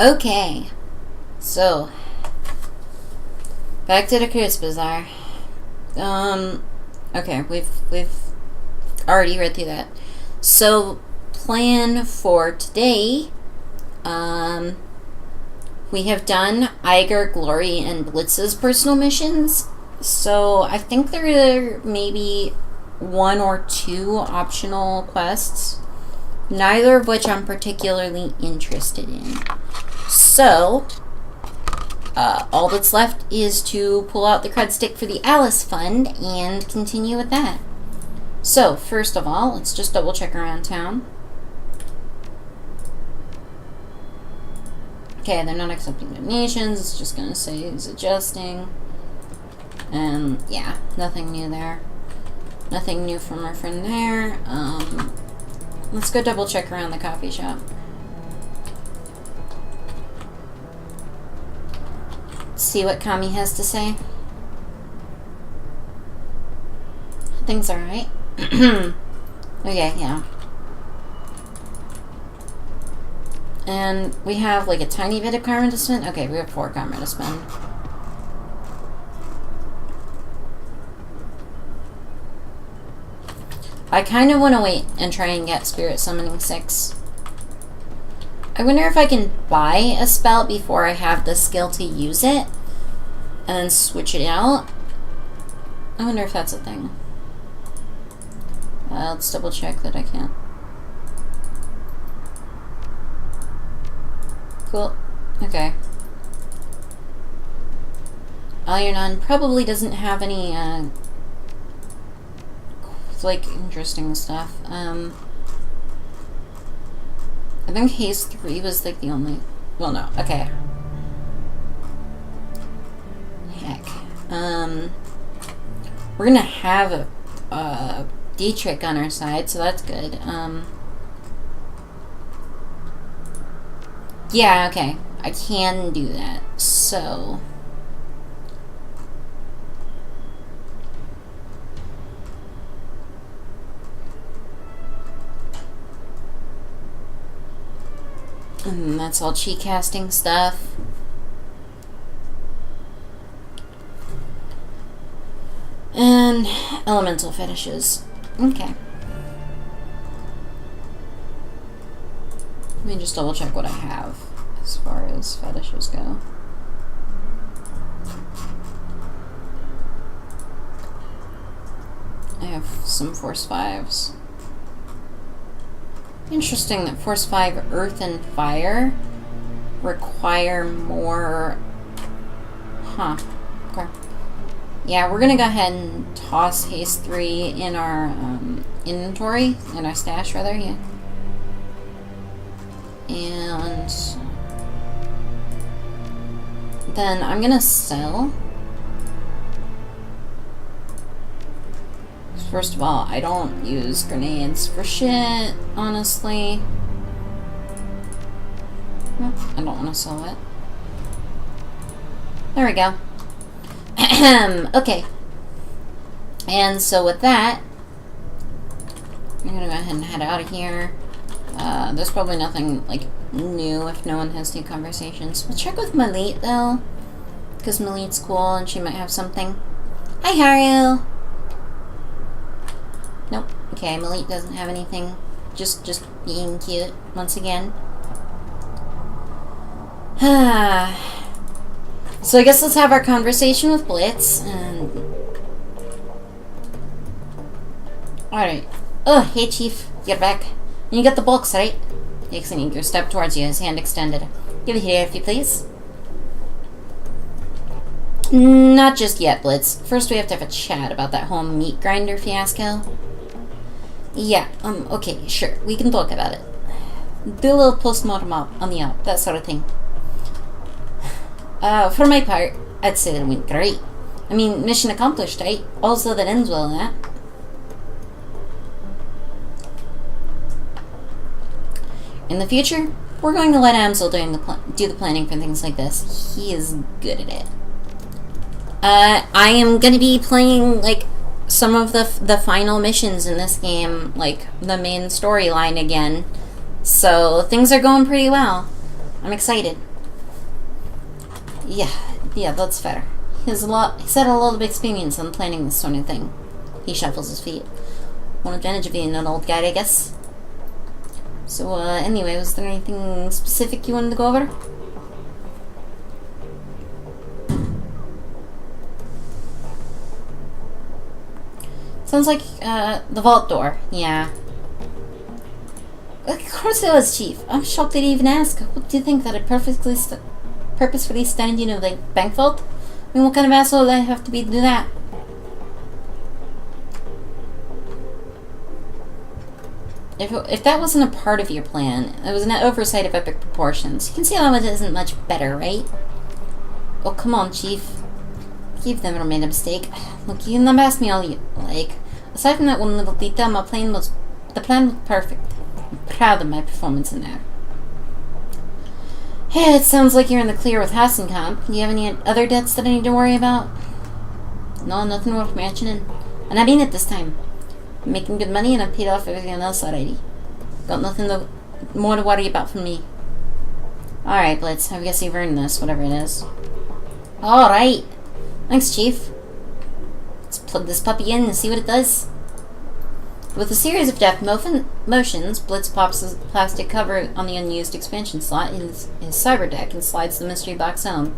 Okay, so back to the Cruise Bazaar. Okay, we've already read through that. So, plan for today. We have done Iger, Glory, and Blitz's personal missions. So I think there are maybe 1 or 2 optional quests, neither of which I'm particularly interested in. So, all that's left is to pull out the cred stick for the Alice Fund and continue with that. So, first of all, let's just double check around town. Okay, they're not accepting donations. It's just going to say it's adjusting. And, yeah, nothing new there. Nothing new from our friend there. Let's go double check around the coffee shop. See what Kami has to say. Things are right. Okay, yeah. And we have like a tiny bit of karma to spend. Okay, we have 4 karma to spend. I kind of want to wait and try and get Spirit Summoning 6. I wonder if I can buy a spell before I have the skill to use it, and then switch it out. I wonder if that's a thing. Let's double check that I can't. Cool. Okay. Algernon probably doesn't have any, like, interesting stuff. I think Haze 3 was, like, the only... Well, no. Okay. Heck. We're gonna have a Dietrich on our side, so that's good. Yeah, okay. I can do that. So... And that's all cheat casting stuff. And elemental fetishes. Okay. Let me just double check what I have as far as fetishes go. I have some Force 5s. Interesting that Force 5 Earth and Fire require more... Huh. Okay. Yeah, we're gonna go ahead and toss Haste 3 in our inventory, in our stash rather, yeah. And then I'm gonna sell. First of all, I don't use grenades for shit, honestly. No, I don't want to sell it. There we go. Okay. And so with that, I'm gonna go ahead and head out of here. There's probably nothing, like, new if no one has new conversations. We'll check with Malit, though. Because Malit's cool and she might have something. Hi, Haru! Nope. Okay, Malit doesn't have anything. Just being cute, once again. So I guess let's have our conversation with Blitz, and... Alright. Oh, hey, Chief. You're back. And you got the bulks, right? Excellent. Your step towards you, his hand extended. Give it here, if you please. Not just yet, Blitz. First we have to have a chat about that whole meat grinder fiasco. Yeah, okay, sure. We can talk about it. Do a little postmortem on the op, that sort of thing. For my part, I'd say that it went great. I mean, mission accomplished, right? Also, that ends well, that. In the future, we're going to let Amsel do the planning for things like this. He is good at it. I am going to be playing, like, some of the final missions in this game, like, the main storyline again. So, things are going pretty well. I'm excited. Yeah, that's fair. He's had a lot of experience on planning this sort of thing. He shuffles his feet. One advantage of being an old guy, I guess. So, anyway, was there anything specific you wanted to go over? Sounds like, the vault door. Yeah. Of course it was, Chief. I'm shocked they'd even ask. What do you think, that I purposefully stand, the bank vault? I mean, what kind of asshole would I have to be to do that? If that wasn't a part of your plan, it was an oversight of epic proportions. You can see how it isn't much better, right? Oh, come on, Chief. You've never made a mistake. Look, you can ask me all you like. Aside from that one little detail, the plan was perfect. I'm proud of my performance in there. Hey, it sounds like you're in the clear with Hassenkamp. Do you have any other debts that I need to worry about? No, nothing worth mentioning. And I mean it this time. I'm making good money and I've paid off everything else already. Got nothing more to worry about from me. Alright, Blitz. I guess you've earned this, whatever it is. Alright. Thanks, Chief. Let's plug this puppy in and see what it does. With a series of deft motions, Blitz pops the plastic cover on the unused expansion slot in his cyber deck and slides the mystery box home.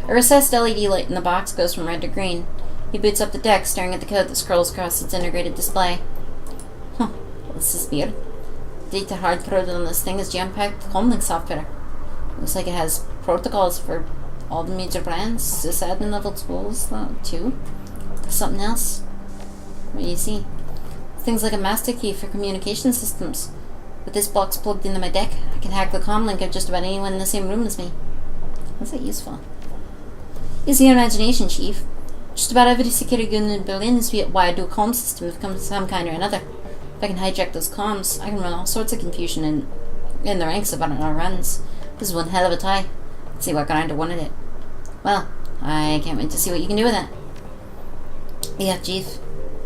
A recessed LED light in the box goes from red to green. He boots up the deck, staring at the code that scrolls across its integrated display. Huh, this is weird. Data hard-coded on this thing is jam-packed with comlink software. Looks like it has protocols for all the major brands, sysadmin level tools, too. There's something else. What do you see? Things like a master key for communication systems. With this box plugged into my deck, I can hack the comlink of just about anyone in the same room as me. How's that useful? Use your imagination, Chief. Just about every security gun in Berlin is wired to a comm system of some kind or another. If I can hijack those comms, I can run all sorts of confusion in the ranks of our runs. This is one hell of a tie. Let's see what kind of wanted it. Well, I can't wait to see what you can do with it. Yeah, Chief.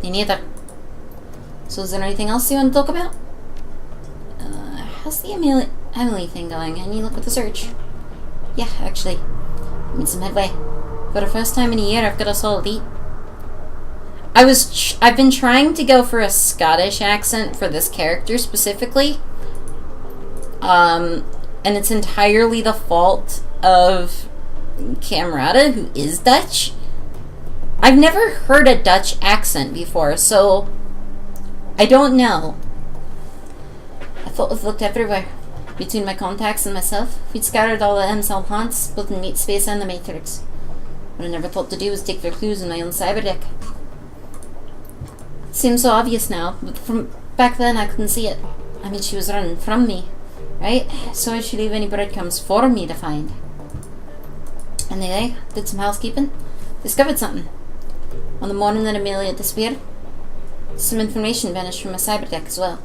Me neither. So is there anything else you want to talk about? How's the Emily thing going? Any luck with the search? Yeah, actually. Made some headway. For the first time in a year, I've got us all elite. I've been trying to go for a Scottish accent for this character specifically. And it's entirely the fault of Camerata, who is Dutch. I've never heard a Dutch accent before, so I don't know. I thought we've looked everywhere. Between my contacts and myself, we'd scattered all the MSL haunts, both in Meat Space and the Matrix. What I never thought to do was take their clues in my own cyber deck. It seems so obvious now, but from back then I couldn't see it. I mean, she was running from me, right? So I should leave any breadcrumbs for me to find. Anyway, did some housekeeping. Discovered something. On the morning that Amelia disappeared, some information vanished from my cyber deck as well.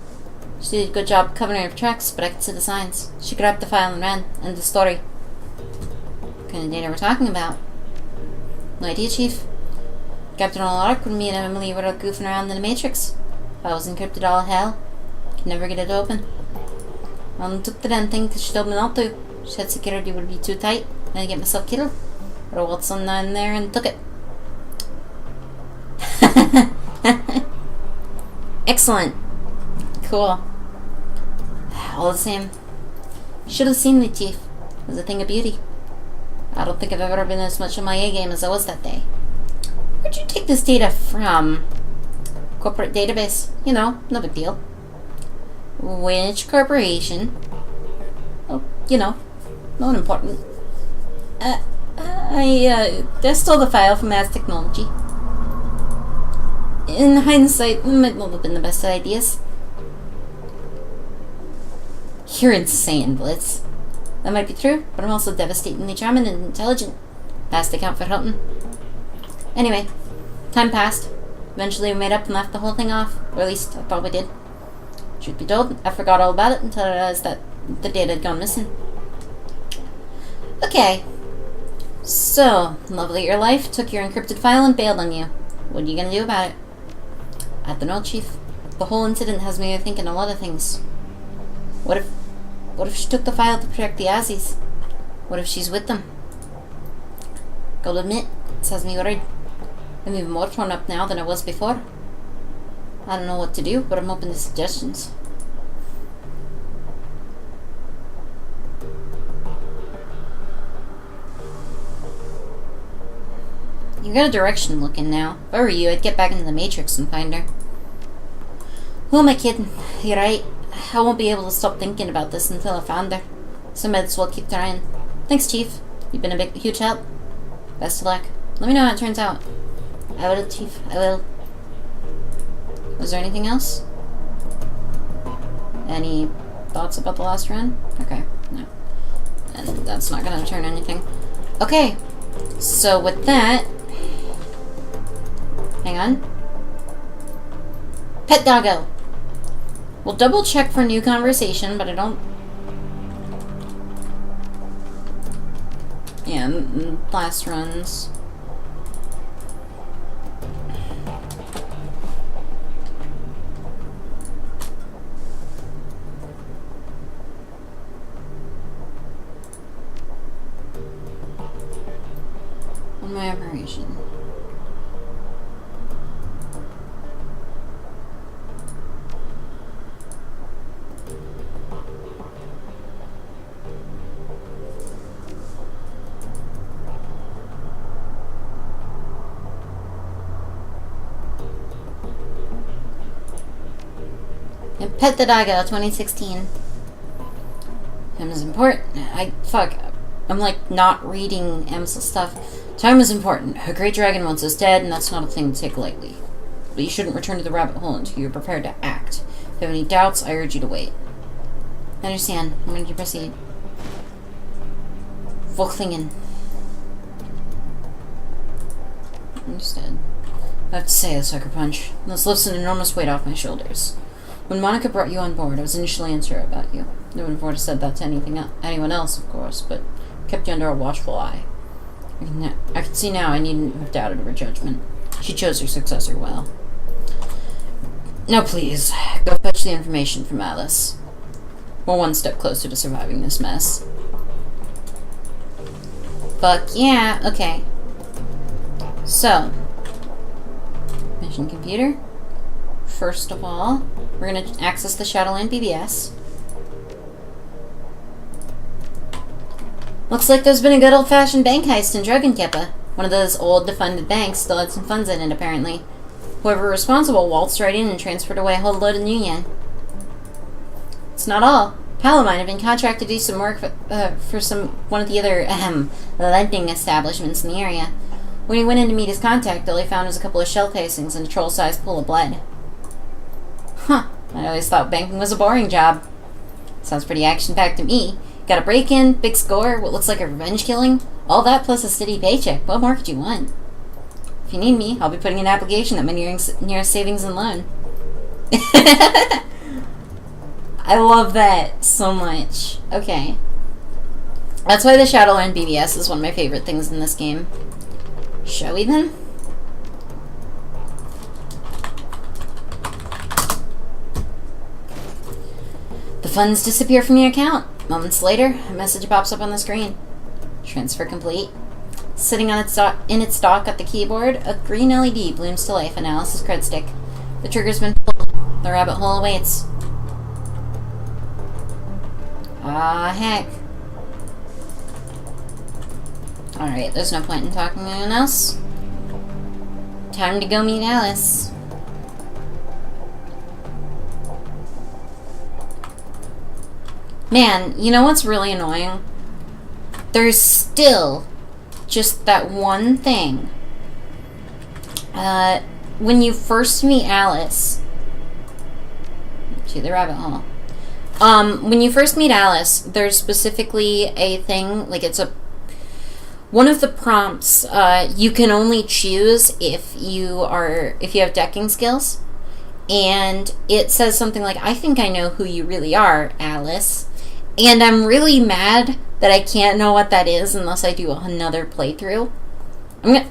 She did a good job covering her tracks, but I could see the signs. She grabbed the file and ran. End the story. What kind of data we're talking about? No idea, Chief. Captain O'Lark when me and Emily were out goofing around in the Matrix. File was encrypted all hell. Could never get it open. I took the damn thing because she told me not to. She said security would be too tight and I'd get myself killed. But I waltzed on down there and took it. Excellent. Cool. All the same. You should have seen me, Chief. It was a thing of beauty. I don't think I've ever been as much on my A game as I was that day. Where'd you take this data from? Corporate database. You know, no big deal. Which corporation? Oh, you know, not important. I stole the file from Mass Technology. In hindsight, it might not have been the best of ideas. You're insane, Blitz. That might be true, but I'm also devastatingly charming and intelligent. Past account for Hilton. Anyway, time passed. Eventually we made up and left the whole thing off. Or at least, I thought we did. Truth be told, I forgot all about it until I realized that the data had gone missing. Okay. So, love of your life took your encrypted file and bailed on you. What are you gonna do about it? I don't know, Chief. The whole incident has me thinking a lot of things. What if she took the file to protect the Aussies? What if she's with them? Gotta admit, this has me worried. I'm even more torn up now than I was before. I don't know what to do, but I'm open to suggestions. You got a direction looking now. If I were you, I'd get back into the Matrix and find her. Who am I kidding? You're right. I won't be able to stop thinking about this until I found her. So I might as well keep trying. Thanks, Chief. You've been a huge help. Best of luck. Let me know how it turns out. I will, Chief. I will. Was there anything else? Any thoughts about the last run? Okay, no. And that's not gonna turn anything. Okay, so with that... Hang on. Pet doggo! We'll double check for new conversation, but I don't... Yeah, last runs. On my operation. And Pet the Doggo 2016. Time is important. I'm like not reading Em's stuff. Time is important. A great dragon once is dead, and that's not a thing to take lightly. But you shouldn't return to the rabbit hole until you're prepared to act. If you have any doubts, I urge you to wait. I understand. I'm going to proceed. Volklingen. Understood. I have to say, the sucker punch. This lifts an enormous weight off my shoulders. When Monica brought you on board, I was initially unsure about you. No one would have said that to anyone else, of course, but kept you under a watchful eye. I can see now I needn't have doubted her judgment. She chose her successor well. Now please, go fetch the information from Alice. We're one step closer to surviving this mess. Fuck yeah, okay. So, mission computer. First of all, we're going to access the Shadowrun BBS. Looks like there's been a good old-fashioned bank heist in Dragonfall. One of those old defunded banks still had some funds in it, apparently. Whoever responsible waltzed right in and transferred away a whole load of new yen. It's not all. Pal of mine had been contracted to do some work for one of the other lending establishments in the area. When he went in to meet his contact, all he found was a couple of shell casings and a troll-sized pool of blood. Huh, I always thought banking was a boring job. Sounds pretty action-packed to me. Got a break-in, big score, what looks like a revenge killing, all that plus a steady paycheck. What more could you want? If you need me, I'll be putting in an application at my nearest savings and loan. I love that so much. Okay. That's why the Shadowrun BBS is one of my favorite things in this game. Shall we then? The funds disappear from your account. Moments later, a message pops up on the screen. Transfer complete. Sitting on in its dock at the keyboard, a green LED blooms to life on Alice's cred stick. The trigger's been pulled. The rabbit hole awaits. Ah, heck. Alright, there's no point in talking to anyone else. Time to go meet Alice. Man, you know what's really annoying? There's still just that one thing. When you first meet Alice... To the rabbit hole. When you first meet Alice, there's specifically a thing, like it's one of the prompts, you can only choose if you have decking skills. And it says something like, I think I know who you really are, Alice. And I'm really mad that I can't know what that is unless I do another playthrough.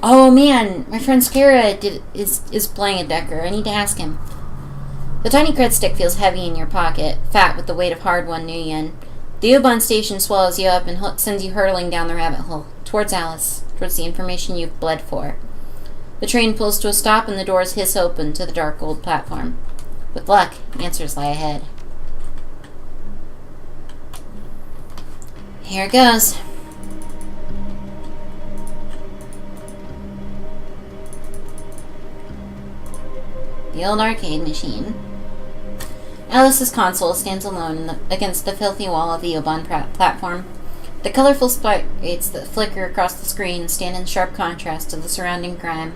Oh man, my friend Skara is playing a decker. I need to ask him. The tiny cred stick feels heavy in your pocket, fat with the weight of hard-won new yen. The U-Bahn station swallows you up and sends you hurtling down the rabbit hole. towards Alice, towards the information you've bled for. The train pulls to a stop and the doors hiss open to the dark old platform. With luck, answers lie ahead. Here it goes. The old arcade machine. Alice's console stands alone against the filthy wall of the Oban platform. The colorful sprites that flicker across the screen stand in sharp contrast to the surrounding grime.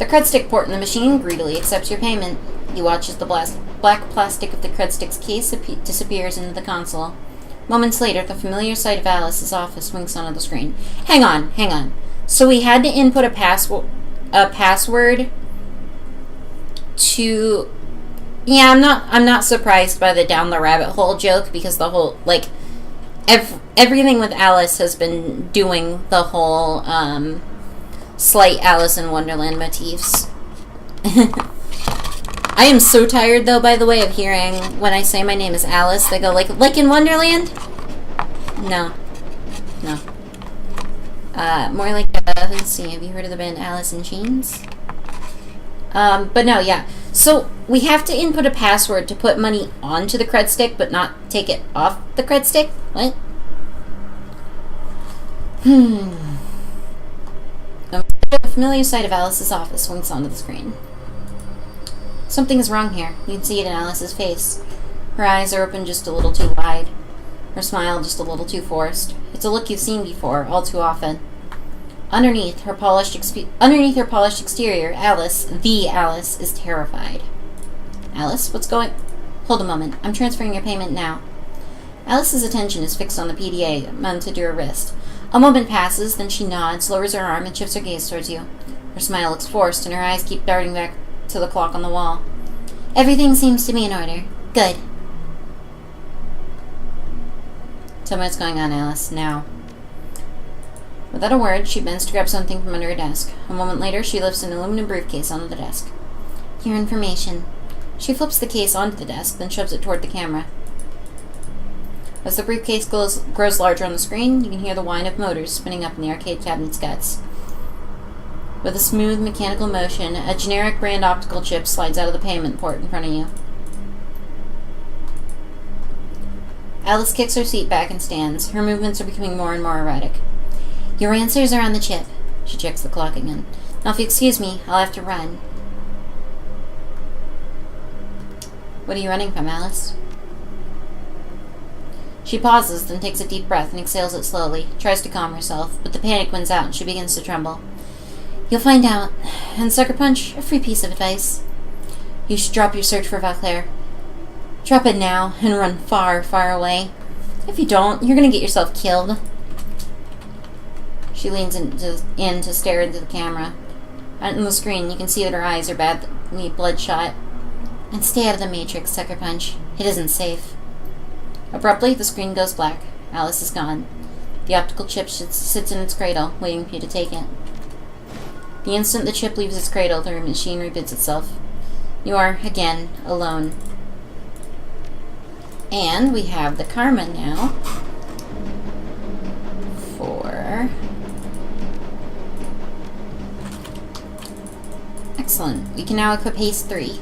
The crudstick port in the machine greedily accepts your payment. You watch as the black plastic of the crudstick's case disappears into the console. Moments later, the familiar sight of Alice's office winks onto the screen. Hang on. So we had to input a password to... Yeah, I'm not surprised by the down the rabbit hole joke, because the whole, like, everything with Alice has been doing the whole, slight Alice in Wonderland motifs. I am so tired, though, by the way, of hearing when I say my name is Alice, they go, like in Wonderland? No. More like, let's see, have you heard of the band Alice in Chains? But no, yeah. So, we have to input a password to put money onto the cred stick, but not take it off the cred stick? What? The familiar sight of Alice's office winks onto the screen. Something is wrong here. You can see it in Alice's face. Her eyes are open just a little too wide. Her smile just a little too forced. It's a look you've seen before, all too often. Underneath her polished exterior, Alice, the Alice, is terrified. Alice, what's going... Hold a moment. I'm transferring your payment now. Alice's attention is fixed on the PDA mounted to her wrist. A moment passes, then she nods, lowers her arm, and shifts her gaze towards you. Her smile looks forced, and her eyes keep darting back to the clock on the wall. Everything seems to be in order. Good. Tell me what's going on, Alice, now. Without a word, she bends to grab something from under her desk. A moment later, she lifts an aluminum briefcase onto the desk. Your information. She flips the case onto the desk, then shoves it toward the camera. As the briefcase grows larger on the screen, you can hear the whine of motors spinning up in the arcade cabinet's guts. With a smooth mechanical motion, a generic brand optical chip slides out of the payment port in front of you. Alice kicks her seat back and stands. Her movements are becoming more and more erratic. Your answers are on the chip. She checks the clock again. Now, if you excuse me, I'll have to run. What are you running from, Alice? She pauses, then takes a deep breath and exhales it slowly, tries to calm herself, but the panic wins out and she begins to tremble. You'll find out. And Sucker Punch, a free piece of advice. You should drop your search for Vauclair. Drop it now and run far, far away. If you don't, you're going to get yourself killed. She leans in to stare into the camera. Out on the screen, you can see that her eyes are badly bloodshot. And stay out of the Matrix, Sucker Punch. It isn't safe. Abruptly, the screen goes black. Alice is gone. The optical chip sits in its cradle, waiting for you to take it. The instant the chip leaves its cradle, the machine reboots itself. You are, again, alone. And we have the karma now for... Excellent. We can now equip Haste 3.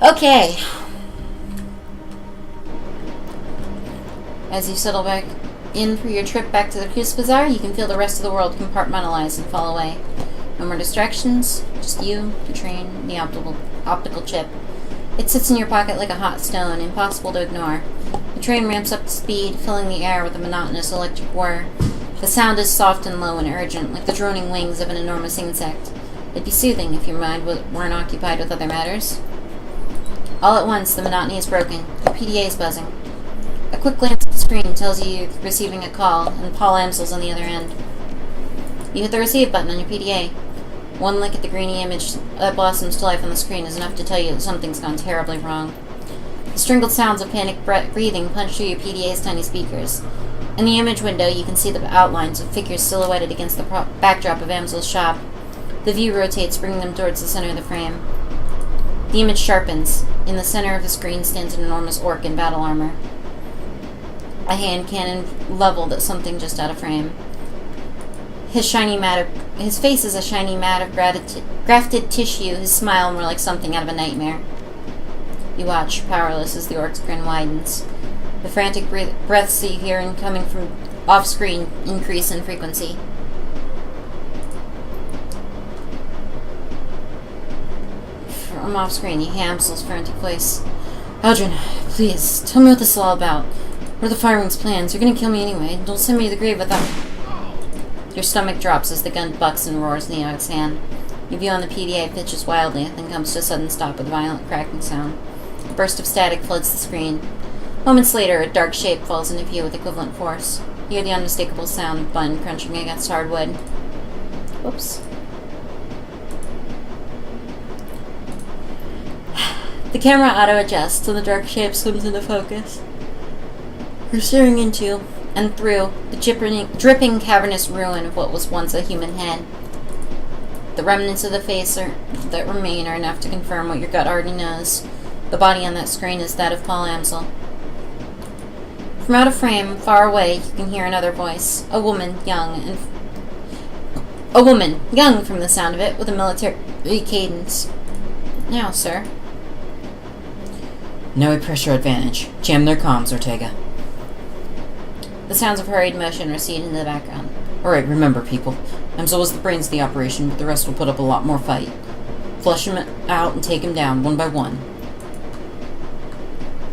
Okay. As you settle back in for your trip back to the Cruise Bazaar, you can feel the rest of the world compartmentalize and fall away. No more distractions, just you, the train, the optical chip. It sits in your pocket like a hot stone, impossible to ignore. The train ramps up to speed, filling the air with a monotonous electric whir. The sound is soft and low and urgent, like the droning wings of an enormous insect. It'd be soothing if your mind weren't occupied with other matters. All at once, the monotony is broken. Your PDA is buzzing. A quick glance at the screen tells you you're receiving a call, and Paul Amsel's on the other end. You hit the receive button on your PDA. One look at the greeny image that blossoms to life on the screen is enough to tell you that something's gone terribly wrong. The strangled sounds of panicked breathing punch through your PDA's tiny speakers. In the image window, you can see the outlines of figures silhouetted against the backdrop of Amsel's shop. The view rotates, bringing them towards the center of the frame. The image sharpens. In the center of the screen stands an enormous orc in battle armor. a hand cannon leveled at something just out of frame. His face is a shiny mat of grafted tissue, his smile more like something out of a nightmare. You watch, powerless, as the orc's grin widens. The frantic breaths you hear coming from off-screen increase in frequency. From off-screen, you hear Amsel's frantic voice. Aldrin, please, tell me what this is all about. What are the Firewing's plans? You're gonna kill me anyway. Don't send me to the grave without... Your stomach drops as the gun bucks and roars in the Yog's hand. Your view on the PDA pitches wildly, then comes to a sudden stop with a violent cracking sound. A burst of static floods the screen. Moments later, a dark shape falls into view with equivalent force. You hear the unmistakable sound of bun crunching against hardwood. Whoops. The camera auto-adjusts and the dark shape swims into focus. You're staring into and through the dripping cavernous ruin of what was once a human head. The remnants of the face that remain are enough to confirm what your gut already knows. The body on that screen is that of Paul Amsel. From out of frame, far away, you can hear another voice. A woman, young from the sound of it, with a military cadence. Now, sir. No pressure advantage. Jam their comms, Ortega. The sounds of hurried motion recede into the background. Alright, remember, people. Amsel was the brains of the operation, but the rest will put up a lot more fight. Flush him out and take him down, one by one.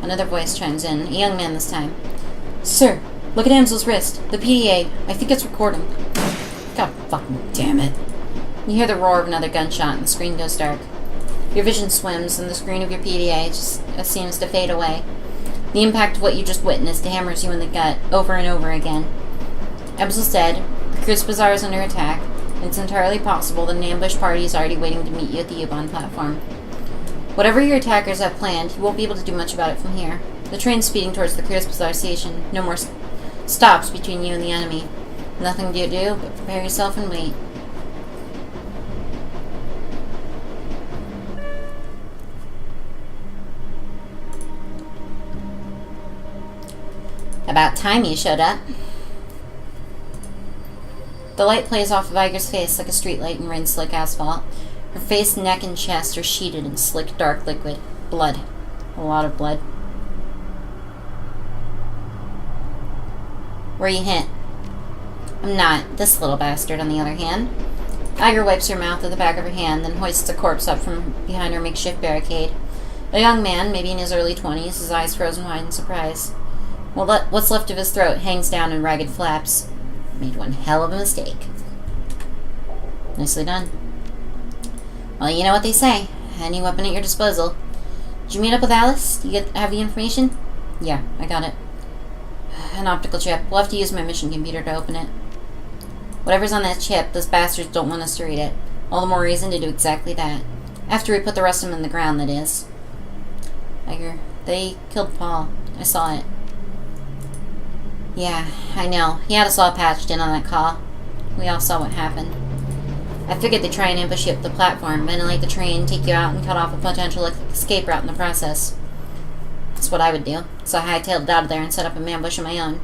Another voice chimes in, a young man this time. Sir, look at Amsel's wrist. The PDA. I think it's recording. God fucking damn it. You hear the roar of another gunshot and the screen goes dark. Your vision swims and the screen of your PDA just seems to fade away. The impact of what you just witnessed hammers you in the gut over and over again. Amsel's dead. The Cruise Bazaar is under attack. And it's entirely possible that an ambush party is already waiting to meet you at the U-Bahn platform. Whatever your attackers have planned, you won't be able to do much about it from here. The train's speeding towards the Cruise Bazaar station. No more stops between you and the enemy. Nothing to do but prepare yourself and wait. About time you showed up. The light plays off of Iger's face like a streetlight in rain-slick asphalt. Her face, neck, and chest are sheeted in slick, dark liquid. Blood. A lot of blood. Where you hit? I'm not. This little bastard, on the other hand. Iger wipes her mouth with the back of her hand, then hoists a corpse up from behind her makeshift barricade. A young man, maybe in his early 20s, his eyes frozen wide in surprise. Well, what's left of his throat hangs down in ragged flaps. Made one hell of a mistake. Nicely done. Well, you know what they say. Any weapon at your disposal. Did you meet up with Alice? Do you have the information? Yeah, I got it. An optical chip. We'll have to use my mission computer to open it. Whatever's on that chip, those bastards don't want us to read it. All the more reason to do exactly that. After we put the rest of them in the ground, that is. Iger, they killed Paul. I saw it. Yeah, I know. He had us all patched in on that call. We all saw what happened. I figured they'd try and ambush you up the platform, ventilate the train, take you out, and cut off a potential escape route in the process. That's what I would do. So I hightailed out of there and set up an ambush of my own.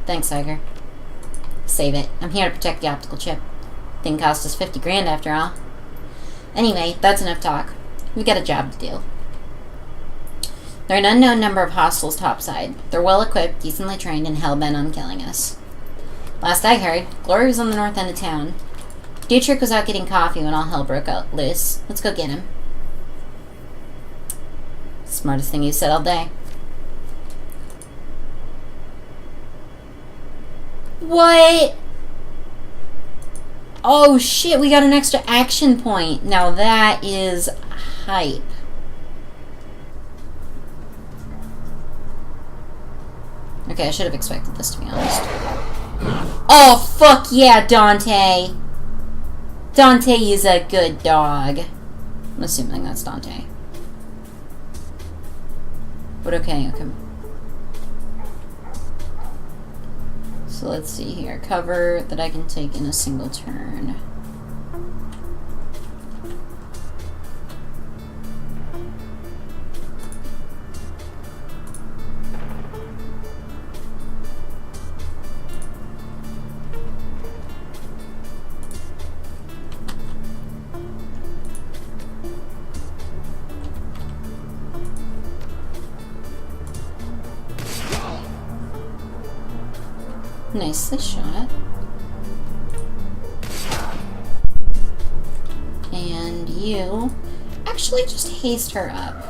Thanks, Iger. Save it. I'm here to protect the optical chip. Thing cost us 50 grand after all. Anyway, that's enough talk. We've got a job to do. There are an unknown number of hostiles topside. They're well-equipped, decently trained, and hell-bent on killing us. Last I heard, Glory was on the north end of town. Dietrich was out getting coffee when all hell broke out loose. Let's go get him. Smartest thing you said all day. What? Oh shit, we got an extra action point. Now that is hype. Okay, I should have expected this, to be honest. Oh, fuck yeah, Dante! Dante is a good dog. I'm assuming that's Dante. But okay. So let's see here. Cover that I can take in a single turn. Nicely shot. And you actually just haste her up.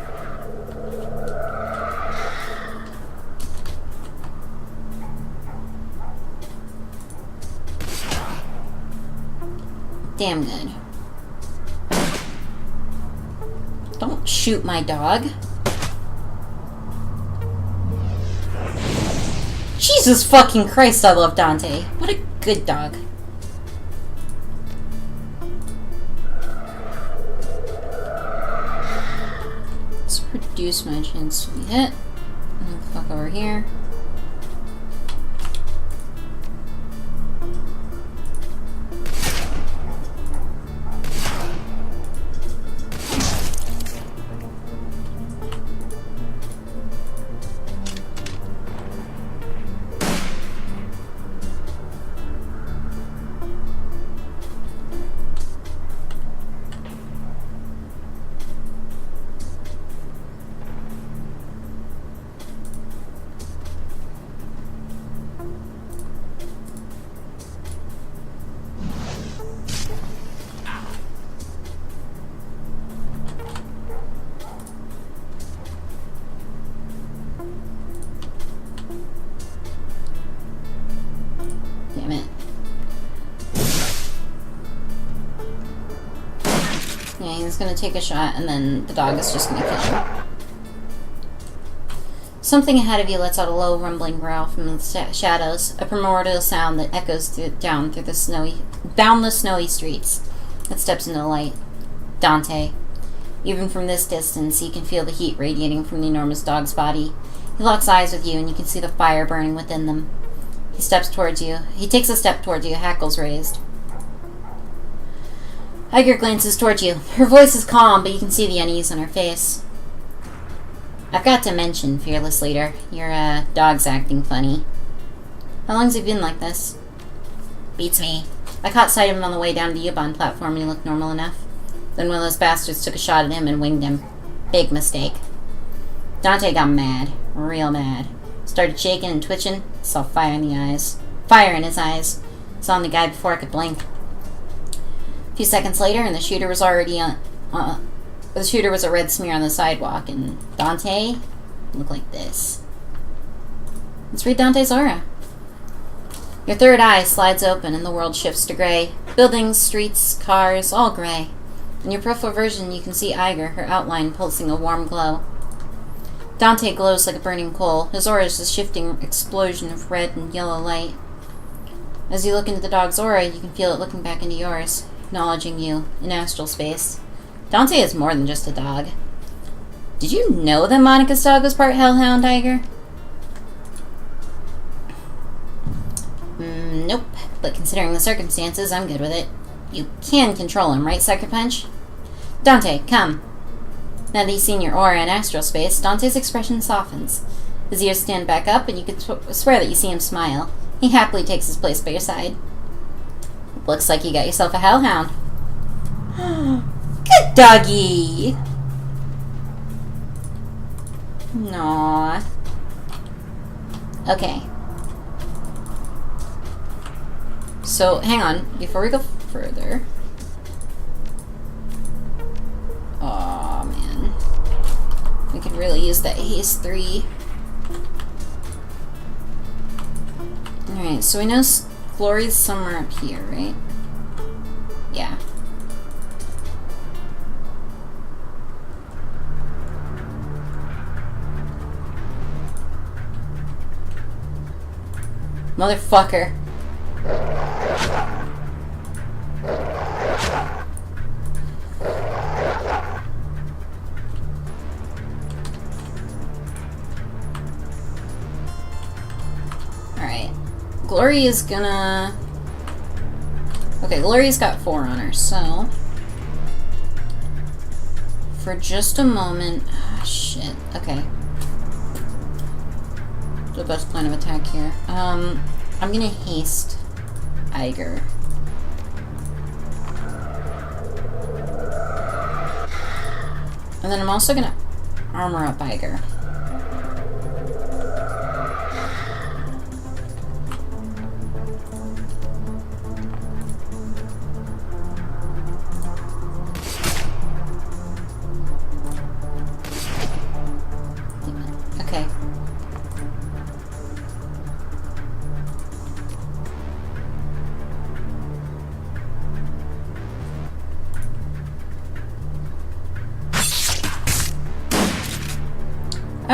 Damn good. Don't shoot my dog. Jesus fucking Christ, I love Dante. What a good dog. Let's reduce my chance to be hit. And fuck over here. Damn it. Yeah, he's gonna take a shot and then the dog is just gonna kill him. Something ahead of you lets out a low rumbling growl from the shadows, a primordial sound that echoes down the snowy streets. It steps into the light. Dante. Even from this distance, you can feel the heat radiating from the enormous dog's body. He locks eyes with you and you can see the fire burning within them. He steps towards you. He takes a step towards you, hackles raised. Iger glances towards you. Her voice is calm, but you can see the unease on her face. I've got to mention, fearless leader, your dog's acting funny. How long's he been like this? Beats me. I caught sight of him on the way down to the U-Bahn platform and he looked normal enough. Then one of those bastards took a shot at him and winged him. Big mistake. Dante got mad. Real mad. Started shaking and twitching. Saw fire in the eyes. Fire in his eyes. Saw him the guy before I could blink. A few seconds later, and the shooter was already the shooter was a red smear on the sidewalk, and Dante looked like this. Let's read Dante's aura. Your third eye slides open, and the world shifts to gray. Buildings, streets, cars, all gray. In your peripheral vision, you can see Iger, her outline pulsing a warm glow. Dante glows like a burning coal. His aura is a shifting explosion of red and yellow light. As you look into the dog's aura, you can feel it looking back into yours, acknowledging you in astral space. Dante is more than just a dog. Did you know that Monica's dog was part hellhound, Iger? Nope. But considering the circumstances, I'm good with it. You can control him, right, Sucker Punch? Dante, come. Now that he's seen your aura in astral space, Dante's expression softens. His ears stand back up, and you can swear that you see him smile. He happily takes his place by your side. Looks like you got yourself a hellhound. Good doggy! Aww. Okay. So, hang on. Before we go further... Aw, man. We could really use that haste 3. Alright, so we know Glory's somewhere up here, right? Yeah. Motherfucker. Alright. Glory is gonna... Okay, Glory's got 4 on her, so... For just a moment... Ah, shit. Okay. The best plan of attack here. I'm gonna haste Iger. And then I'm also gonna armor up Iger.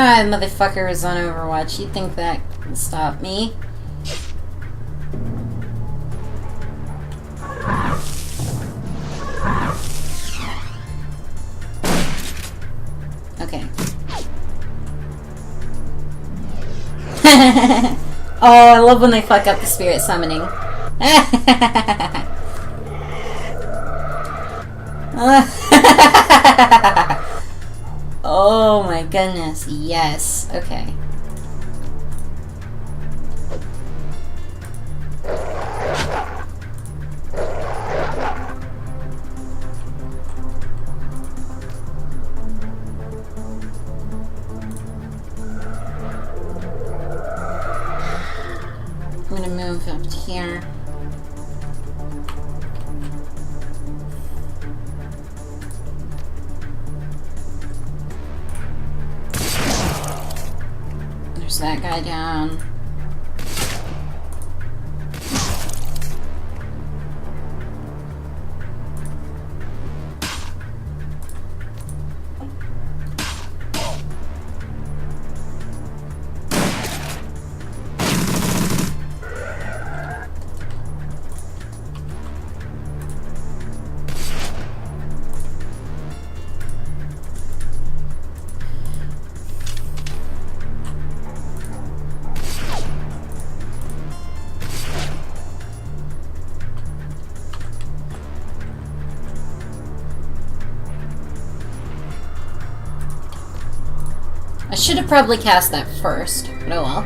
Ah, motherfucker is on Overwatch. You think that will stop me? Okay. Oh, I love when they fuck up the spirit summoning. Oh my goodness, yes. Okay. I'm gonna move up here. There's that guy down. I should have probably cast that first, but oh well.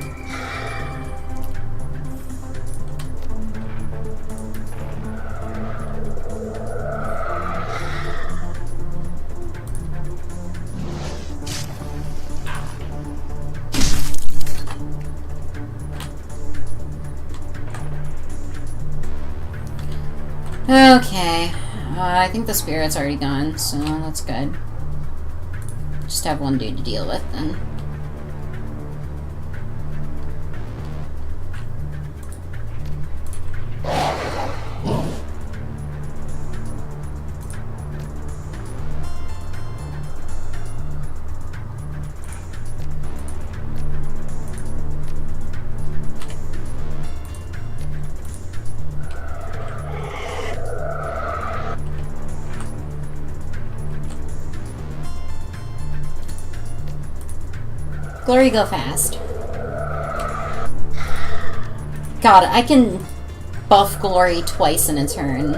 Okay. I think the spirit's already gone, so that's good. Just have one dude to deal with, then. Glory, go fast. God, I can buff Glory twice in a turn.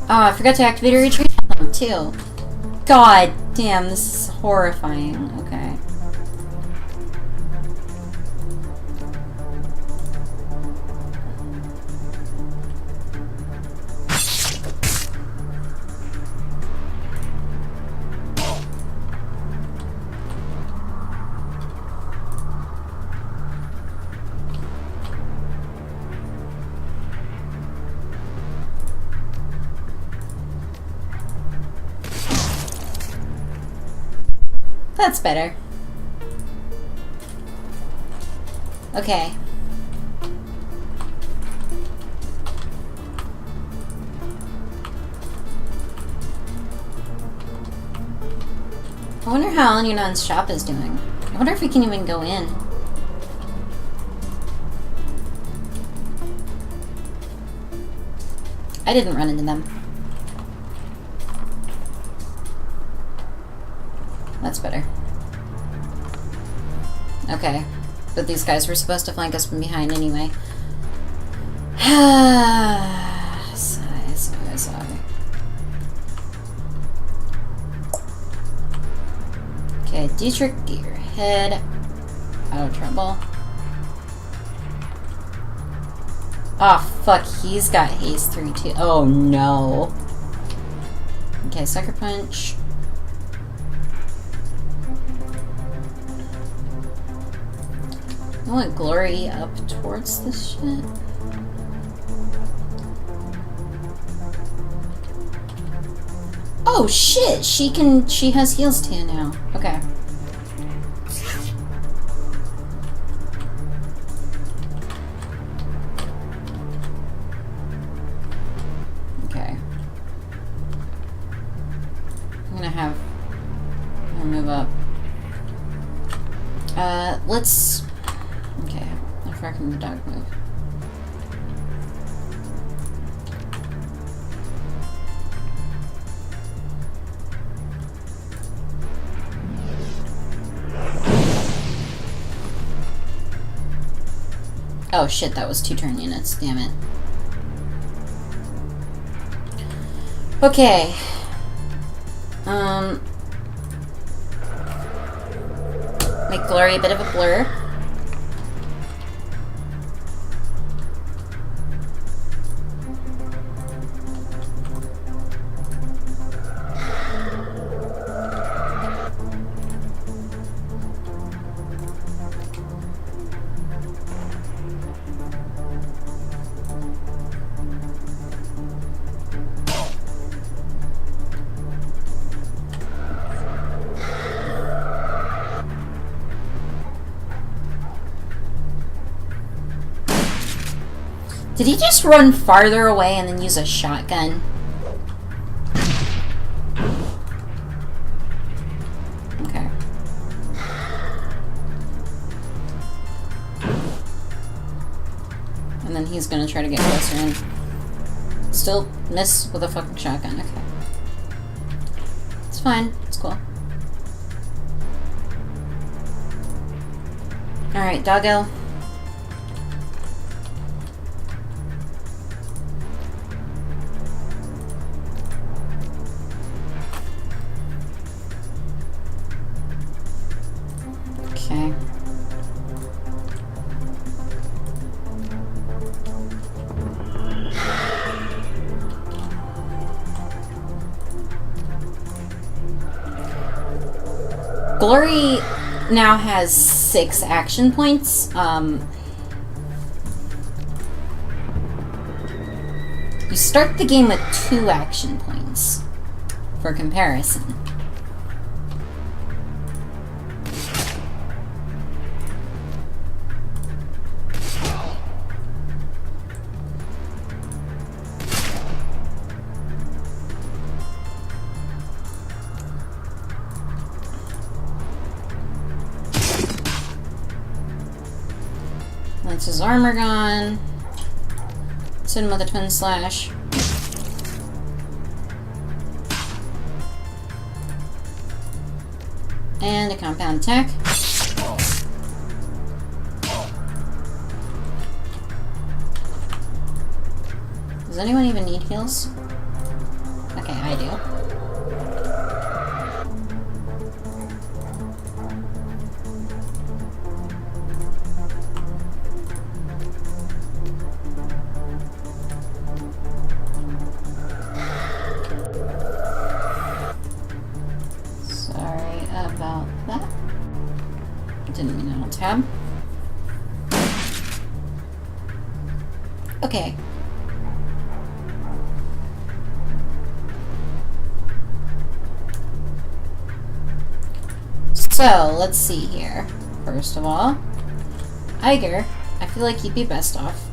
Oh, I forgot to activate a retreat on them, too. God damn, this is horrifying. Okay. That's better. Okay. I wonder how Al-Yunan's shop is doing. I wonder if we can even go in. I didn't run into them. That's better. Okay. But these guys were supposed to flank us from behind anyway. Sigh. Okay, Dietrich, get your head out of trouble. Oh, fuck, he's got haste 3 too. Oh, no. Okay, Sucker Punch. I want Glory up towards this shit. Oh shit! She has heals too now. Okay. Okay. can move up. Let's... Okay, how far can the dog move? Oh shit, that was 2 turn units, damn it. Okay. Make Glory a bit of a blur. Did he just run farther away and then use a shotgun? Okay. And then he's gonna try to get closer and still miss with a fucking shotgun. Okay. It's fine. It's cool. Alright, doggo. Okay. Glory now has 6 action points. You start the game with 2 action points for comparison. That's his armor gone. Let's hit him with a twin slash. And a compound attack. Does anyone even need heals? Okay, I do. About that. Didn't mean to tab. Okay. So, let's see here. First of all, Iger, I feel like you'd be best off.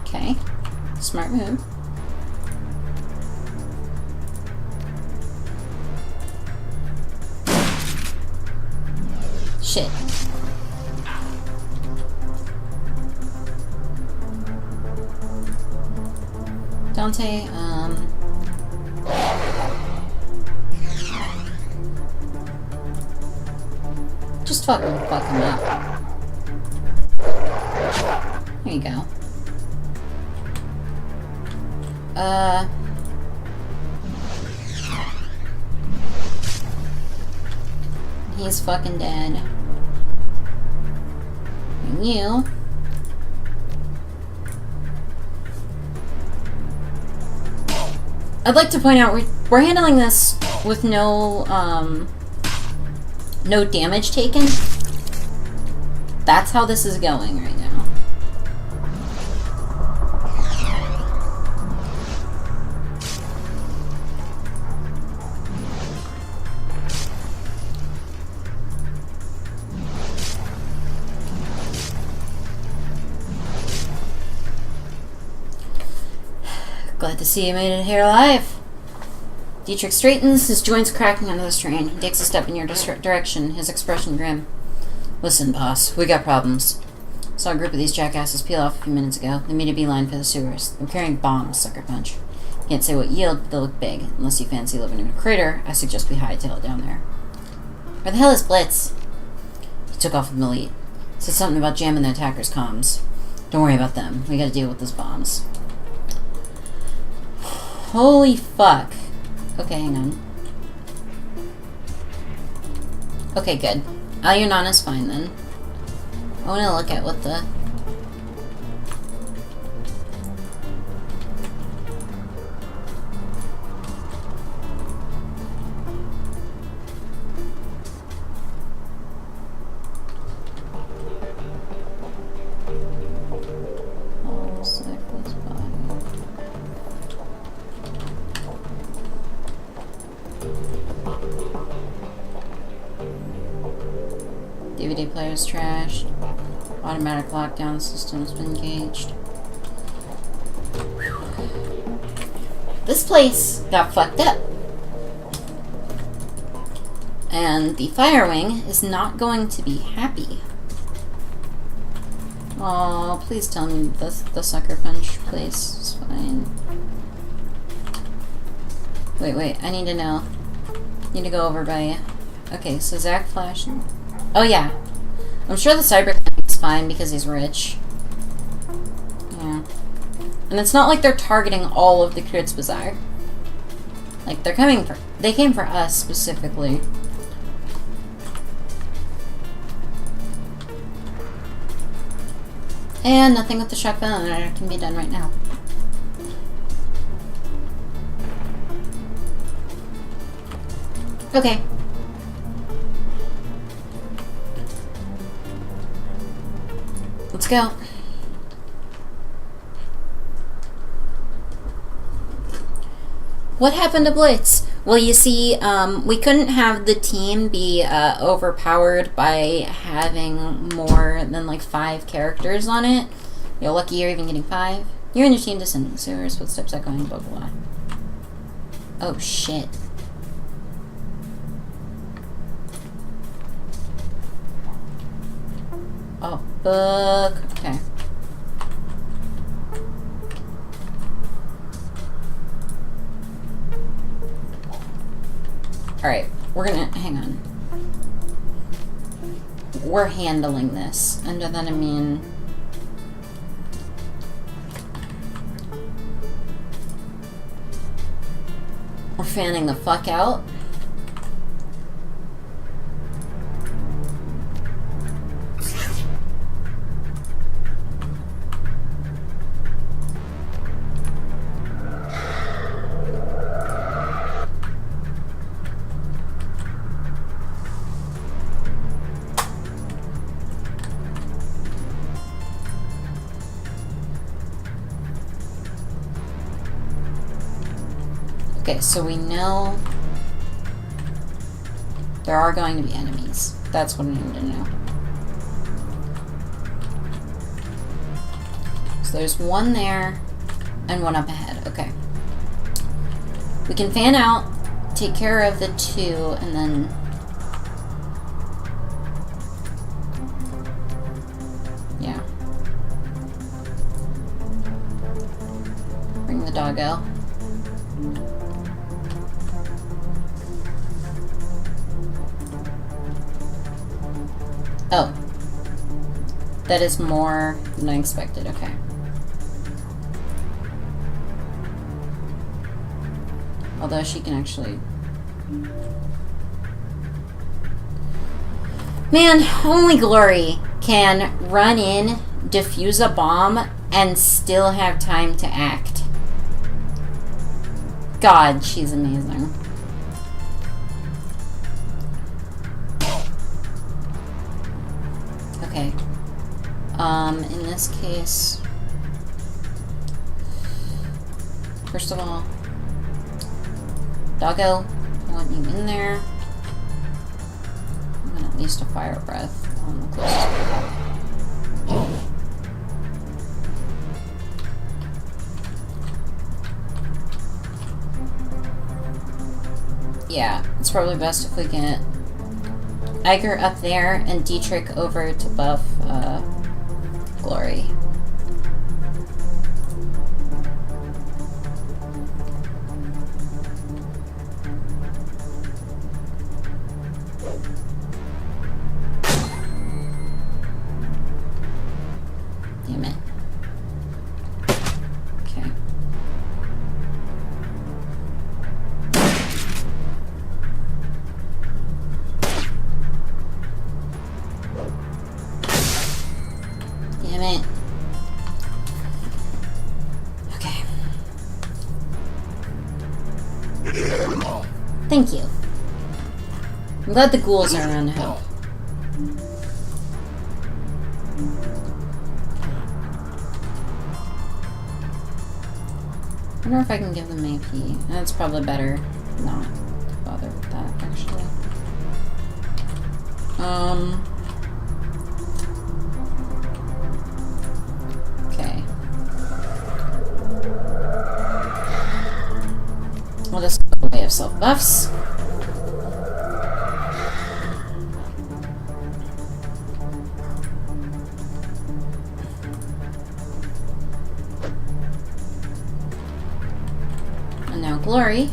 Okay, smart move. Shit. Dante, just fucking fuck him up. There you go. He's fucking dead. And you... I'd like to point out we're handling this with no no damage taken. That's how this is going right now. Glad to see you made it here alive. Dietrich straightens, his joints cracking under the strain. He takes a step in your direction, his expression grim. Listen, boss, we got problems. Saw a group of these jackasses peel off a few minutes ago. They made a beeline for the sewers. They're carrying bombs, sucker punch. Can't say what yield, but they look big. Unless you fancy living in a crater, I suggest we hightail it down there. Where the hell is Blitz? He took off with Malit. Said something about jamming the attackers' comms. Don't worry about them. We gotta deal with those bombs. Holy fuck. Okay, hang on. Okay, good. Al-Yunana's fine then. I want to look at what the... DVD player's trashed. Automatic lockdown system's been engaged. This place got fucked up. And the fire wing is not going to be happy. Oh, please tell me the sucker punch place is fine. Wait, I need to know. Need to go over by... Okay, so Zach Flash... Oh yeah. I'm sure the cyber is fine because he's rich. Yeah. And it's not like they're targeting all of the Crits Bazaar. Like, they're coming for... They came for us, specifically. And nothing with the shotgun can be done right now. Okay. Let's go. What happened to Blitz? Well, you see, we couldn't have the team be overpowered by having more than like 5 characters on it. You're lucky you're even getting 5. You and your team descending the sewers, footsteps echoing, blah blah blah. Oh shit. Oh, fuck. Okay. Alright, we're gonna... Hang on. We're handling this. And then, I mean... We're fanning the fuck out. Okay, so we know there are going to be enemies. That's what I need to know. So there's one there and one up ahead. Okay. We can fan out, take care of the 2, and then... Yeah. Bring the doggo. Oh. That is more than I expected. Okay. Although she can actually... Man, only Glory can run in, defuse a bomb, and still have time to act. God, she's amazing. Okay. In this case... First of all... Doggo, I want you in there. I'm gonna at least a fire breath on the closest one. probably best if we get Iger up there and Dietrich over to buff Glory. Damn it. Okay. Damn it. Okay. Thank you. I'm glad the ghouls are around to help. I wonder if I can give them AP. That's probably better not to bother with that, actually. Okay. We'll just go away of self-buffs. And now Glory.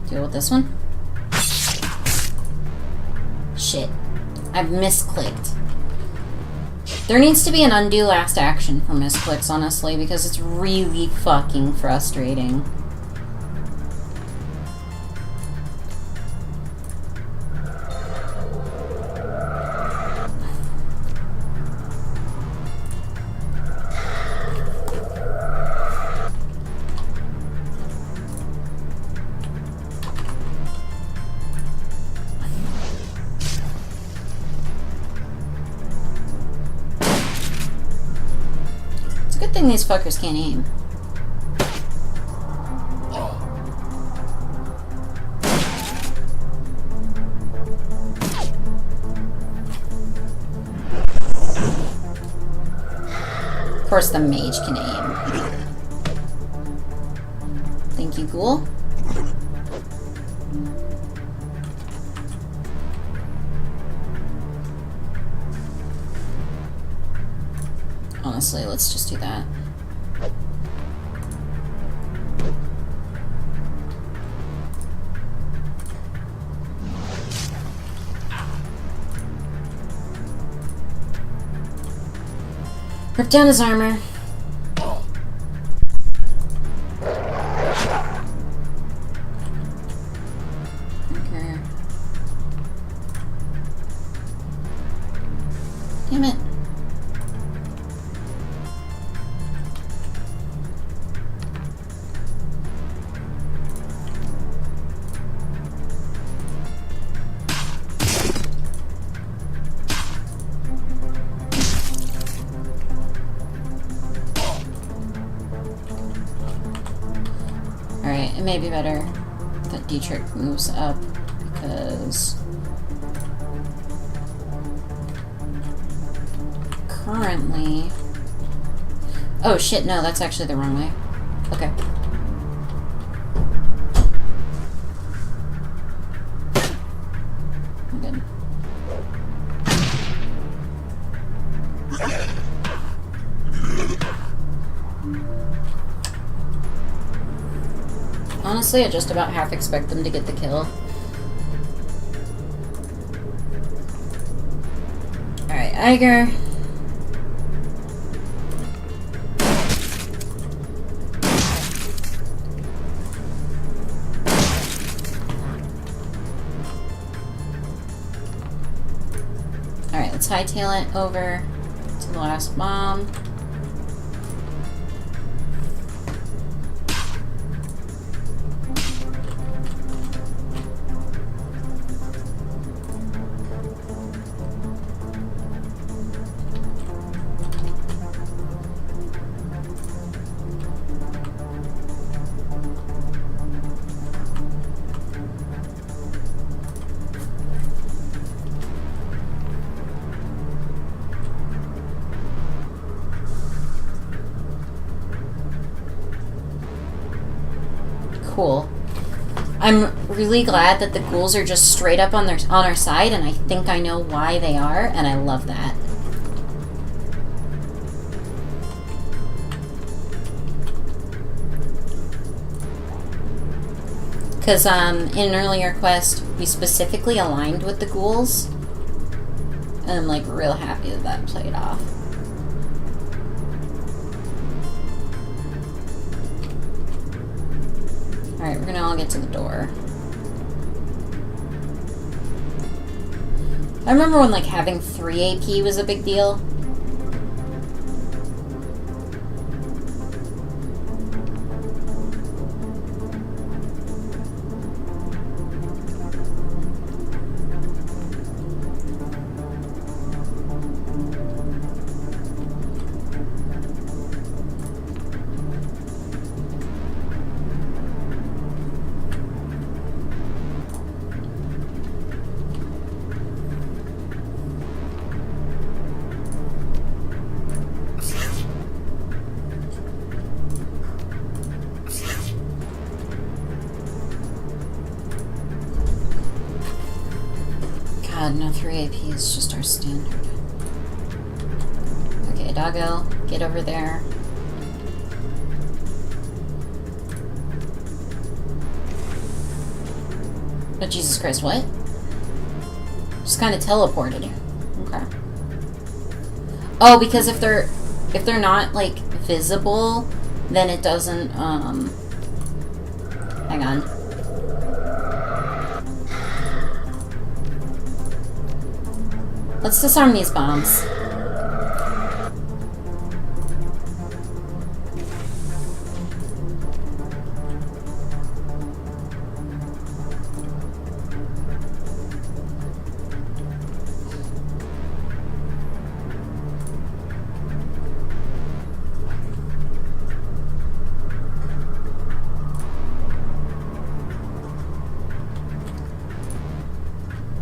Deal with this one. Shit. I've misclicked. There needs to be an undo last action for misclicks, honestly, because it's really fucking frustrating. Good thing these fuckers can't aim. Of course the mage can aim. Thank you, ghoul. Honestly, let's just do that. Rip down his armor. Okay. Damn it. Alright, it may be better that Dietrich moves up because currently... Oh shit, no, that's actually the wrong way. Okay. I'm good. Honestly, I just about half expect them to get the kill. Alright, Iger. Alright, let's hightail it over to the last bomb. Cool. I'm really glad that the ghouls are just straight up on our side, and I think I know why they are, and I love that. Because in an earlier quest, we specifically aligned with the ghouls, and I'm like real happy that that played off. Alright, we're gonna all get to the door. I remember when, like, having 3 AP was a big deal. God, no 3 AP is just our standard. Okay, doggo, get over there. Oh, Jesus Christ, what? Just kind of teleported. Okay. Oh, because if they're not, like, visible, then it doesn't, hang on. Let's disarm these bombs.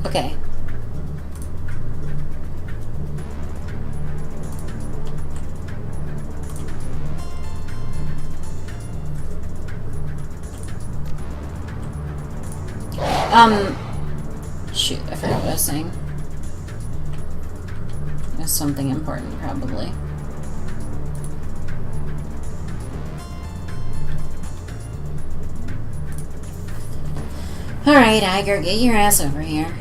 Okay. Shoot, I forgot what I was saying. It was something important, probably. Alright, Iger, get your ass over here.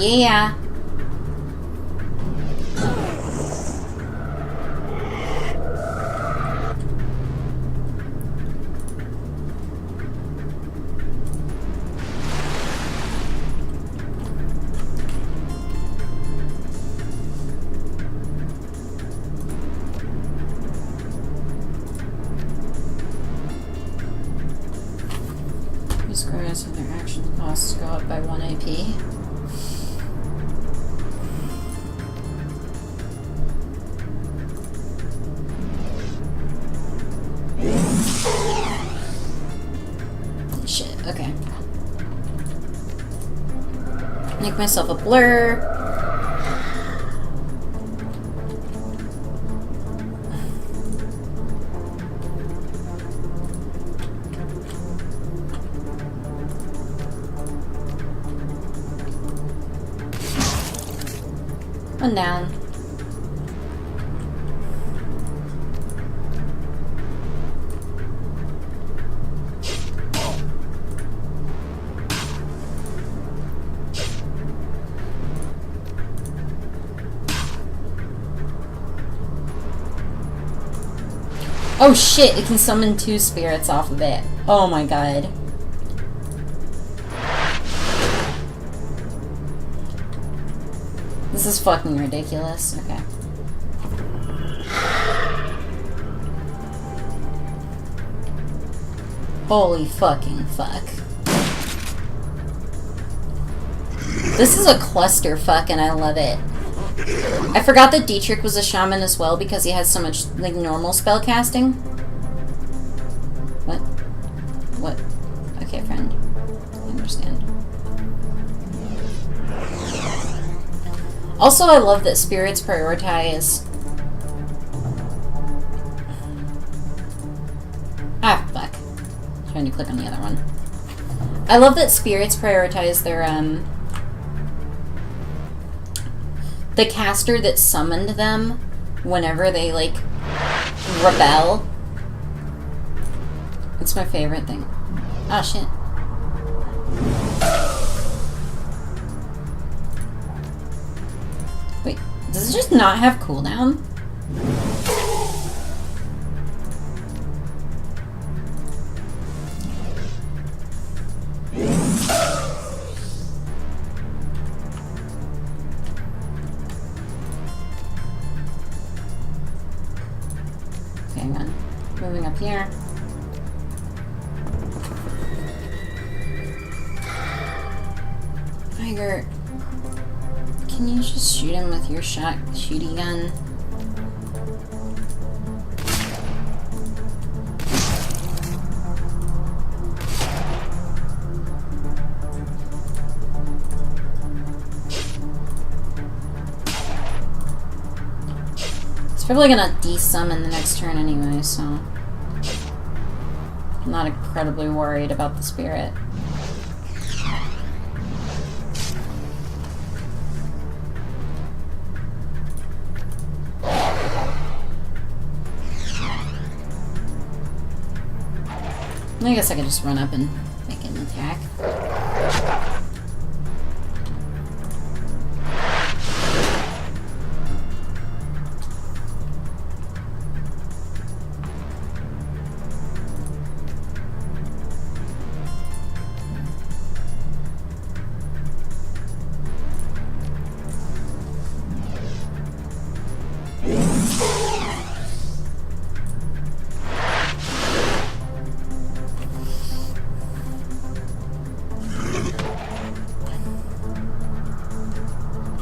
Yeah. These squares and their action costs go up by 1 AP. Shit, okay. Make myself a blur. One down. Oh shit, it can summon 2 spirits off of it. Oh my god. This is fucking ridiculous. Okay. Holy fucking fuck. This is a clusterfuck, and I love it. I forgot that Dietrich was a shaman as well because he has so much, like, normal spell casting. What? What? Okay, friend. I understand. Also, I love that spirits prioritize... Ah, fuck. Trying to click on the other one. I love that spirits prioritize their, the caster that summoned them whenever they, like, rebel. It's my favorite thing. Oh, shit. Wait, does it just not have cooldown? Okay, hang on. Moving up here. Tiger, can you just shoot him with your shooty gun? It's probably gonna de-summon the next turn anyway, so I'm not incredibly worried about the spirit. I guess I could just run up and make an attack.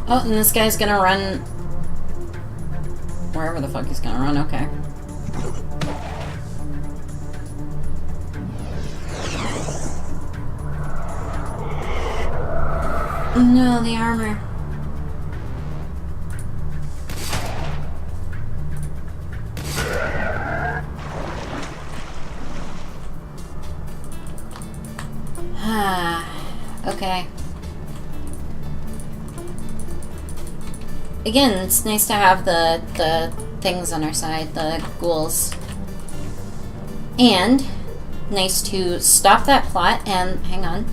Oh, and this guy's gonna run wherever the fuck he's gonna run, okay. No, the armor. Okay. Again, it's nice to have the things on our side, the ghouls. And nice to stop that plot and hang on.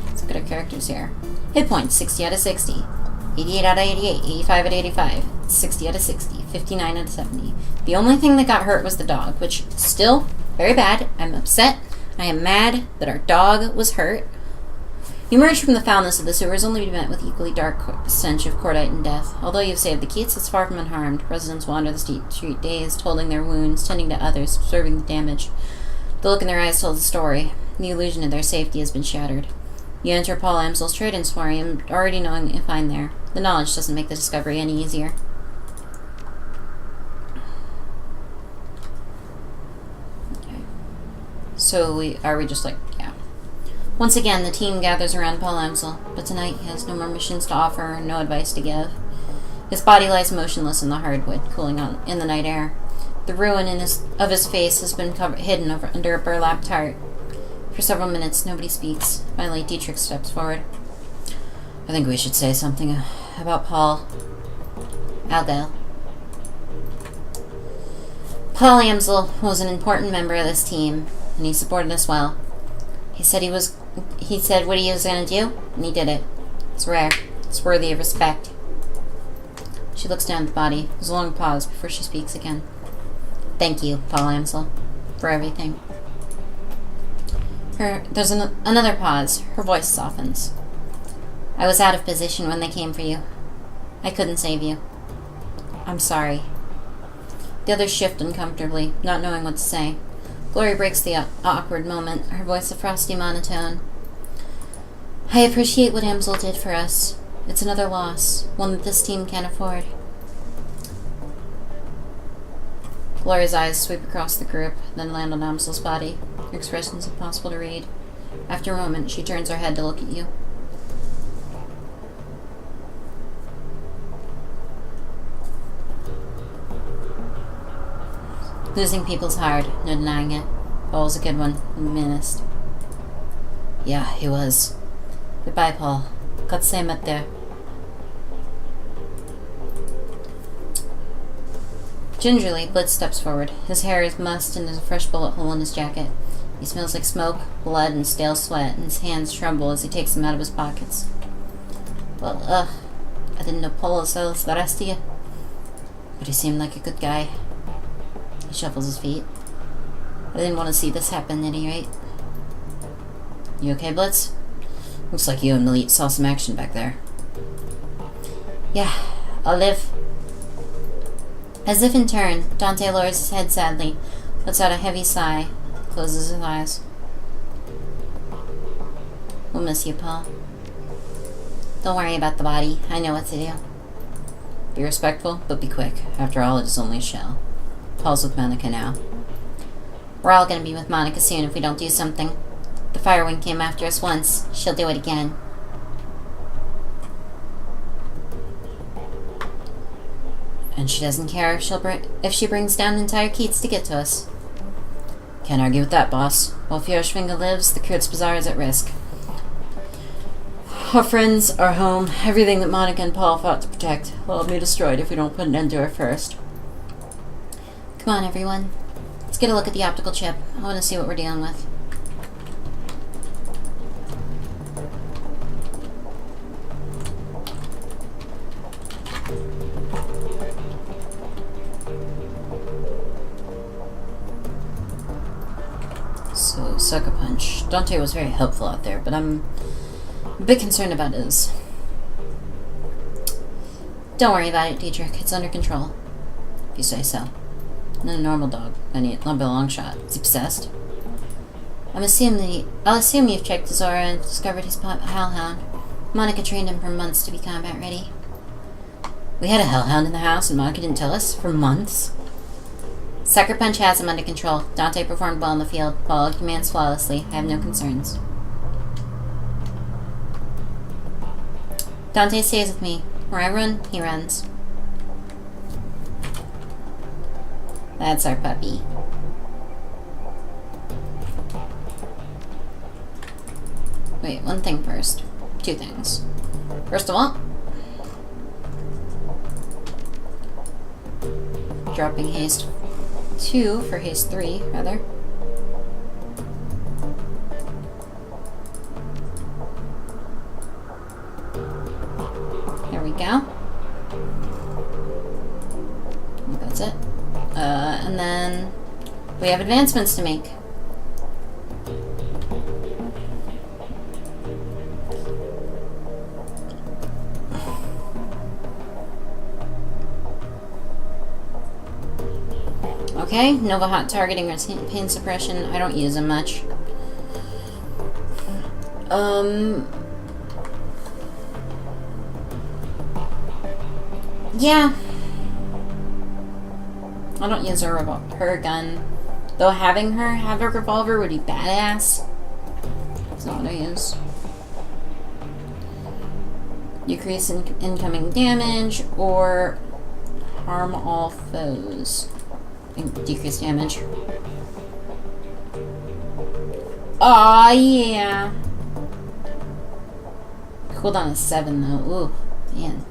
Let's look at our characters here. Hit points, 60 out of 60. 88 out of 88, 85 out of 85, 60 out of 60, 59 out of 70. The only thing that got hurt was the dog, which still very bad. I'm upset. I am mad that our dog was hurt. You emerge from the foulness of the sewers only to be met with equally dark stench of cordite and death. Although you've saved the Keats, it's far from unharmed. Residents wander the street dazed, holding their wounds, tending to others, observing the damage. The look in their eyes tells the story. The illusion of their safety has been shattered. You enter Paul Amsel's trade emporium, already knowing what you find there. The knowledge doesn't make the discovery any easier. Okay. So are we just like, yeah. Once again, the team gathers around Paul Amsel, but tonight he has no more missions to offer, no advice to give. His body lies motionless in the hardwood, cooling on in the night air. The ruin of his face has been hidden under a burlap tarp. For several minutes, nobody speaks. Finally, Dietrich steps forward. I think we should say something about Paul. I'll go. Paul Amsel was an important member of this team, and he supported us well. He said what he was going to do, and he did it. It's rare. It's worthy of respect. She looks down at the body. There's a long pause before she speaks again. Thank you, Paul Amsel, for everything. There's another pause. Her voice softens. I was out of position when they came for you. I couldn't save you. I'm sorry. The others shift uncomfortably, not knowing what to say. Glory breaks the awkward moment, her voice a frosty monotone. I appreciate what Amsel did for us. It's another loss, one that this team can't afford. Gloria's eyes sweep across the group, then land on Amsel's body. Her expression is impossible to read. After a moment, she turns her head to look at you. Losing people's hard, no denying it. Paul was a good one, a menace. Yeah, he was. Goodbye, Paul. God save him there. Gingerly, Blitz steps forward. His hair is mussed and there's a fresh bullet hole in his jacket. He smells like smoke, blood, and stale sweat, and his hands tremble as he takes them out of his pockets. Well, I didn't know Paul as well as the rest of you. But he seemed like a good guy. He shuffles his feet. I didn't want to see this happen at any rate. You okay, Blitz? Looks like you and Elite saw some action back there. Yeah, I'll live. As if in turn, Dante lowers his head sadly, lets out a heavy sigh, closes his eyes. We'll miss you, Paul. Don't worry about the body. I know what to do. Be respectful, but be quick. After all, it is only a shell. Paul's with Monica now. We're all gonna be with Monica soon if we don't do something. The Firewing came after us once. She'll do it again. And she doesn't care if she brings down entire Keats to get to us. Can't argue with that, boss. While Fioshvinga lives, the Kurtz Bazaar is at risk. Our friends, our home, everything that Monica and Paul fought to protect will all be destroyed if we don't put an end to her first. Come on, everyone. Let's get a look at the optical chip. I want to see what we're dealing with. So, Sucker Punch. Dante was very helpful out there, but I'm a bit concerned about his. Don't worry about it, Dietrich. It's under control. If you say so. Not a normal dog. Not by a long shot. Is he possessed? I'll assume you've checked his aura and discovered his hellhound. Monica trained him for months to be combat ready. We had a hellhound in the house and Monica didn't tell us? For months? Sucker Punch has him under control. Dante performed well in the field, followed commands flawlessly. I have no concerns. Dante stays with me. Where I run, he runs. That's our puppy. Wait, one thing first. Two things. First of all, dropping haste 2 for haste 3, rather. There we go. I think that's it. And then we have advancements to make. Okay, Nova Hot targeting or pain suppression. I don't use them much. Yeah. I don't use her gun. Though having her have a revolver would be badass. That's not what I use. Decrease incoming damage or harm all foes. Decrease damage. Aw, yeah. Cooldown is 7 though. Ooh, man.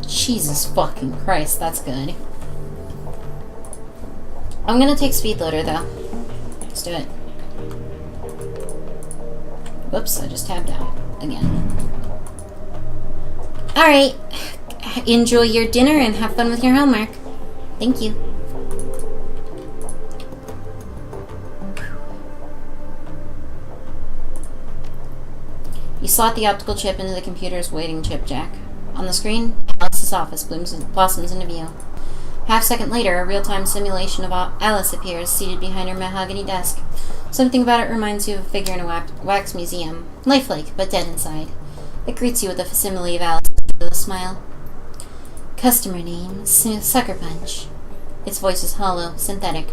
Jesus fucking Christ, that's good. I'm gonna take Speed Loader though. Let's do it. Whoops, I just tabbed out again. Alright. Enjoy your dinner and have fun with your homework. Thank you. You slot the optical chip into the computer's waiting chip jack. On the screen, Alice's office blossoms into view. Half-second later, a real-time simulation of Alice appears, seated behind her mahogany desk. Something about it reminds you of a figure in a wax museum. Lifelike, but dead inside. It greets you with a facsimile of Alice with a smile. Customer name, Sucker Punch. Its voice is hollow, synthetic,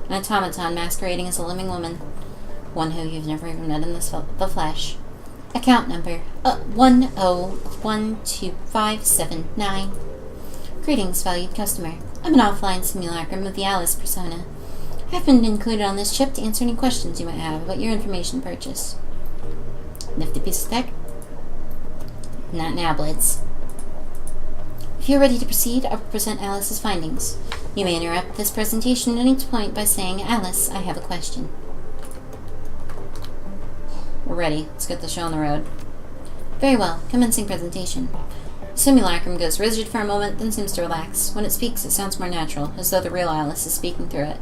an automaton masquerading as a living woman. One who you've never even met in the flesh. Account number 1012579. Greetings, valued customer. I'm an offline simulacrum of the Alice persona. I've been included on this chip to answer any questions you might have about your information purchase. Nifty piece of tech? Not now, Blitz. If you're ready to proceed, I will present Alice's findings. You may interrupt this presentation at any point by saying, Alice, I have a question. We're ready. Let's get the show on the road. Very well. Commencing presentation. The simulacrum goes rigid for a moment, then seems to relax. When it speaks, it sounds more natural, as though the real Alice is speaking through it.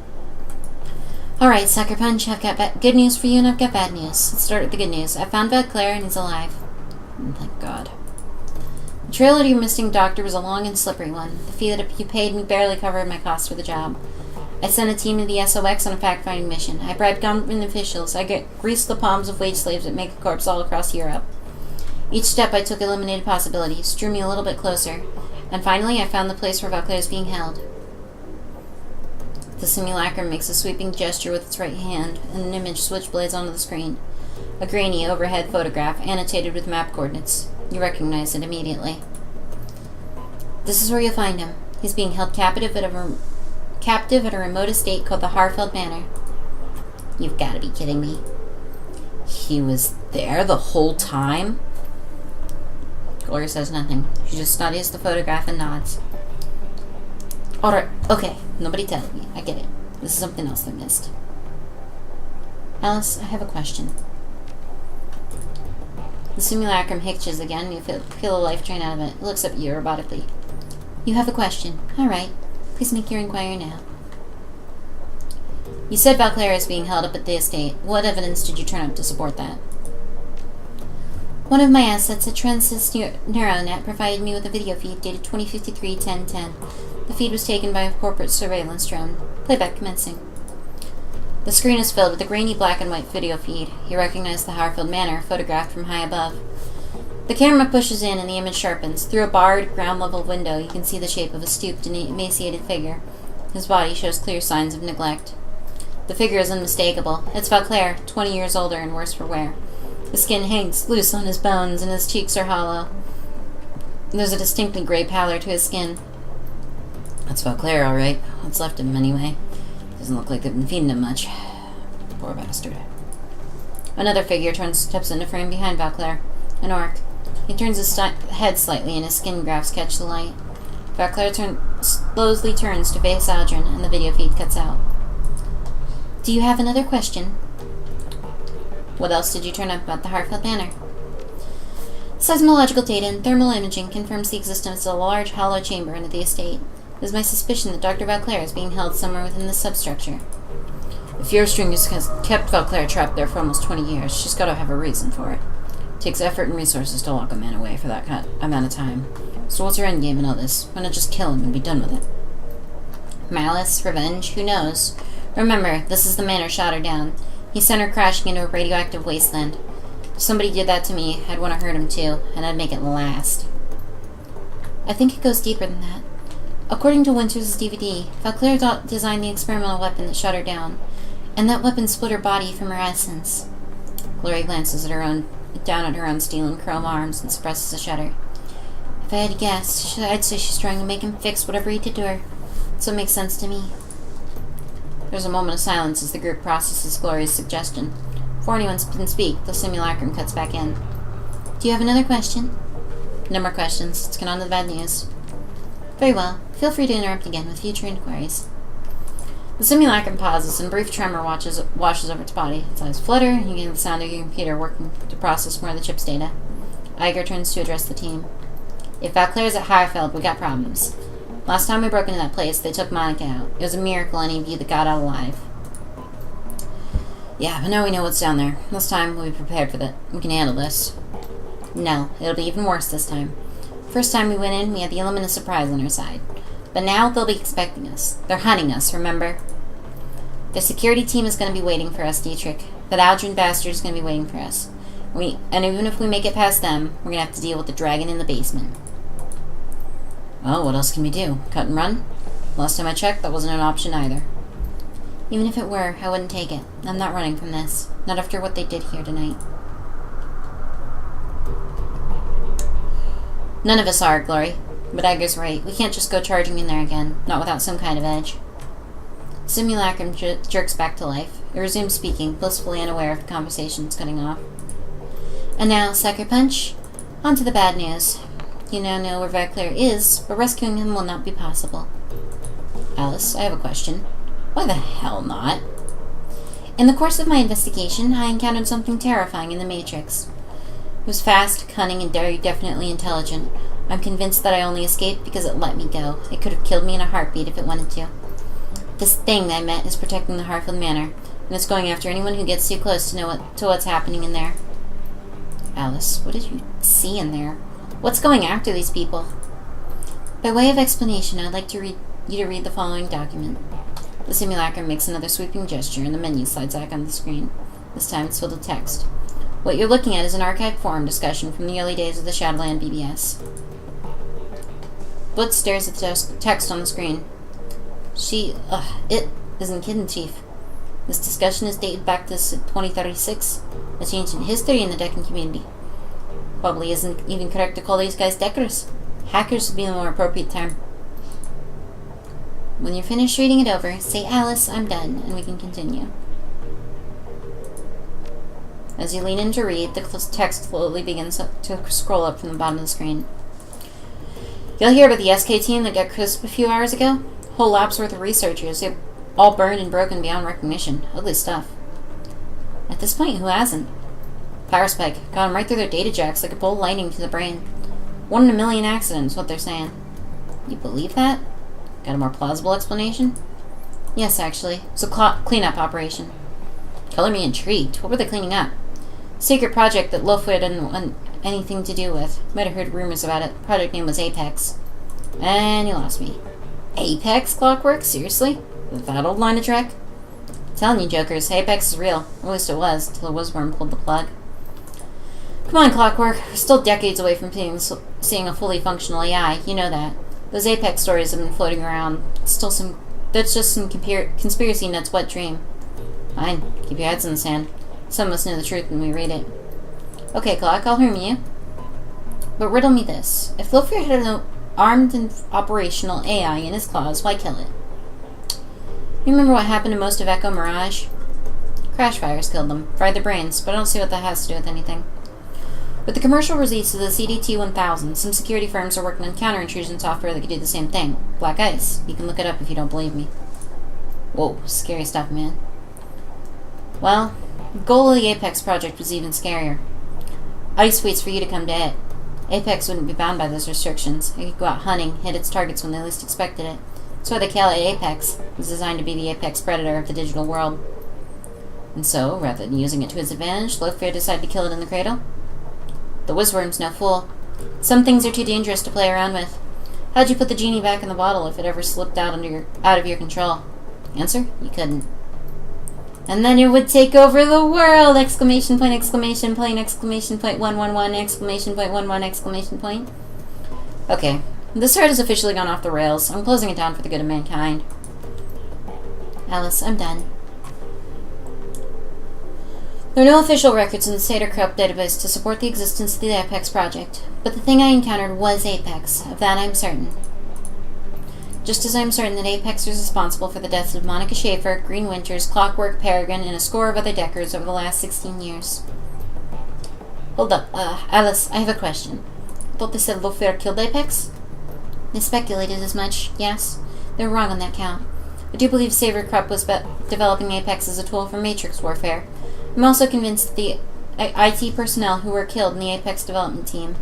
Alright, Sucker Punch, I've got good news for you and I've got bad news. Let's start with the good news. I found Claire and he's alive. Thank God. The trail to your missing doctor was a long and slippery one. The fee that you paid me barely covered my costs for the job. I sent a team to the SOX on a fact-finding mission. I bribed government officials. I greased the palms of wage slaves at megacorps all across Europe. Each step I took eliminated possibilities, drew me a little bit closer, and finally I found the place where Valkyrie is being held. The simulacrum makes a sweeping gesture with its right hand, and an image switchblades onto the screen. A grainy overhead photograph, annotated with map coordinates. You recognize it immediately. This is where you'll find him. He's being held captive at a remote estate called the Harfeld Manor. You've got to be kidding me. He was there the whole time? Gloria says nothing. She just studies the photograph and nods. Alright, okay. Nobody tell me. I get it. This is something else I missed. Alice, I have a question. The simulacrum hitches again. You feel a life drain out of it. It looks up at you robotically. You have a question. Alright. Please make your inquiry now. You said Valkyria is being held up at the estate. What evidence did you turn up to support that? One of my assets, a Transys Neuronet, provided me with a video feed dated 2053-1010. The feed was taken by a corporate surveillance drone. Playback commencing. The screen is filled with a grainy black and white video feed. You recognize the Harfield Manor, photographed from high above. The camera pushes in and the image sharpens. Through a barred, ground-level window, you can see the shape of a stooped and emaciated figure. His body shows clear signs of neglect. The figure is unmistakable. It's Valclair, 20 years older and worse for wear. The skin hangs loose on his bones and his cheeks are hollow. There's a distinctly gray pallor to his skin. That's Valclair, all right. What's left of him, anyway? Doesn't look like they've been feeding him much. Poor bastard. Another figure steps into frame behind Valclair. An orc. He turns his head slightly and his skin grafts catch the light. Valclair slowly turns to face Aldrin and the video feed cuts out. Do you have another question? What else did you turn up about the Harfeld Manor? Seismological data and thermal imaging confirms the existence of a large hollow chamber under the estate. It is my suspicion that Dr. Valclair is being held somewhere within this substructure. If Eurostring has kept Valclair trapped there for almost 20 years, she's got to have a reason for it. It takes effort and resources to lock a man away for that amount of time. So what's her endgame in all this? Why not just kill him and be done with it? Malice, revenge, who knows? Remember, this is the manor shot her down. He sent her crashing into a radioactive wasteland. If somebody did that to me, I'd want to hurt him too, and I'd make it last. I think it goes deeper than that. According to Winters' DVD, Valclair designed the experimental weapon that shut her down, and that weapon split her body from her essence. Glory glances down at her own steel and chrome arms and suppresses a shudder. If I had to guess, I'd say she's trying to make him fix whatever he did to her. So it makes sense to me. There's a moment of silence as the group processes Glory's suggestion. Before anyone can speak, the simulacrum cuts back in. Do you have another question? No more questions. Let's get on to the bad news. Very well. Feel free to interrupt again with future inquiries. The simulacrum pauses and a brief tremor washes over its body. Its eyes flutter, and you hear the sound of your computer working to process more of the chip's data. Iger turns to address the team. If Valclair's at Harfeld, we got problems. Last time we broke into that place, they took Monica out. It was a miracle any of you that got out alive. Yeah, but now we know what's down there. This time, we'll be prepared for that. We can handle this. No, it'll be even worse this time. First time we went in, we had the element of surprise on our side. But now they'll be expecting us. They're hunting us, remember? The security team is going to be waiting for us, Dietrich. That Aldrin bastard is going to be waiting for us. And even if we make it past them, we're going to have to deal with the dragon in the basement. Well, what else can we do? Cut and run? Last time I checked, that wasn't an option either. Even if it were, I wouldn't take it. I'm not running from this. Not after what they did here tonight. None of us are, Glory. But Edgar's right. We can't just go charging in there again. Not without some kind of edge. Simulacrum jerks back to life. It resumes speaking, blissfully unaware of the conversation's cutting off. And now, Sucker Punch. On to the bad news. You now know where Veclair is, but rescuing him will not be possible. Alice, I have a question. Why the hell not? In the course of my investigation, I encountered something terrifying in the Matrix. It was fast, cunning, and very definitely intelligent. I'm convinced that I only escaped because it let me go. It could have killed me in a heartbeat if it wanted to. This thing I met is protecting the Harfield Manor, and it's going after anyone who gets too close to what's happening in there. Alice, what did you see in there? What's going after these people? By way of explanation, I'd like you to read the following document. The simulacrum makes another sweeping gesture, and the menu slides back on the screen. This time it's filled with text. What you're looking at is an archived forum discussion from the early days of the Shadowland BBS. Blitz stares at the text on the screen. It isn't kidding, Chief. This discussion is dated back to 2036, a change in history in the Deccan community. Probably isn't even correct to call these guys Deckers. Hackers would be the more appropriate term. When you're finished reading it over, say, Alice, I'm done, and we can continue. As you lean in to read, the text slowly begins to scroll up from the bottom of the screen. You'll hear about the SK team that got crisp a few hours ago? Whole lab's worth of researchers. They're all burned and broken beyond recognition. Ugly stuff. At this point, who hasn't? Power spike. Got them right through their data jacks like a bolt of lightning to the brain. 1 in a million accidents, what they're saying. You believe that? Got a more plausible explanation? Yes, actually. It's a cleanup operation. Color me intrigued. What were they cleaning up? Secret project that Lofwe didn't want anything to do with. Might have heard rumors about it. Project name was Apex. And you lost me. Apex, Clockwork? Seriously? That old line of track? Telling you, jokers, Apex is real. At least it was, till the Wizworm pulled the plug. Come on, Clockwork. We're still decades away from seeing a fully functional AI. You know that. Those Apex stories have been floating around. That's just some conspiracy nuts wet dream. Fine. Keep your heads in the sand. Some of us know the truth when we read it. Okay, Clock, I'll hear you. But riddle me this. If Lofre had an armed and operational AI in his claws, why kill it? You remember what happened to most of Echo Mirage? Crash fires killed them. Fried their brains, but I don't see what that has to do with anything. With the commercial release of the CDT-1000, some security firms are working on counter-intrusion software that could do the same thing. Black Ice. You can look it up if you don't believe me. Whoa, scary stuff, man. Well, the goal of the Apex project was even scarier. Ice waits for you to come to it. Apex wouldn't be bound by those restrictions. It could go out hunting, hit its targets when they least expected it. That's why they call it Apex. It was designed to be the apex predator of the digital world. And so, rather than using it to his advantage, Lofre decided to kill it in the cradle. The Wizworm's no fool. Some things are too dangerous to play around with. How'd you put the genie back in the bottle if it ever slipped out of your control? Answer? You couldn't. And then it would take over the world! Exclamation point, exclamation point, exclamation point, 111, exclamation point, 11, exclamation point. Okay, this thread has officially gone off the rails. I'm closing it down for the good of mankind. Alice, I'm done. There are no official records in the Saterkrupp database to support the existence of the Apex project, but the thing I encountered was Apex. Of that I'm certain. Just as I'm certain that Apex was responsible for the deaths of Monica Schaefer, Green Winters, Clockwork, Peregrine, and a score of other Deckers over the last 16 years. Hold up, Alice, I have a question. I thought they said Lofer killed Apex? They speculated as much, yes. They were wrong on that count. I do believe Saterkrupp was developing Apex as a tool for Matrix warfare. I'm also convinced that the IT personnel who were killed in the Apex development team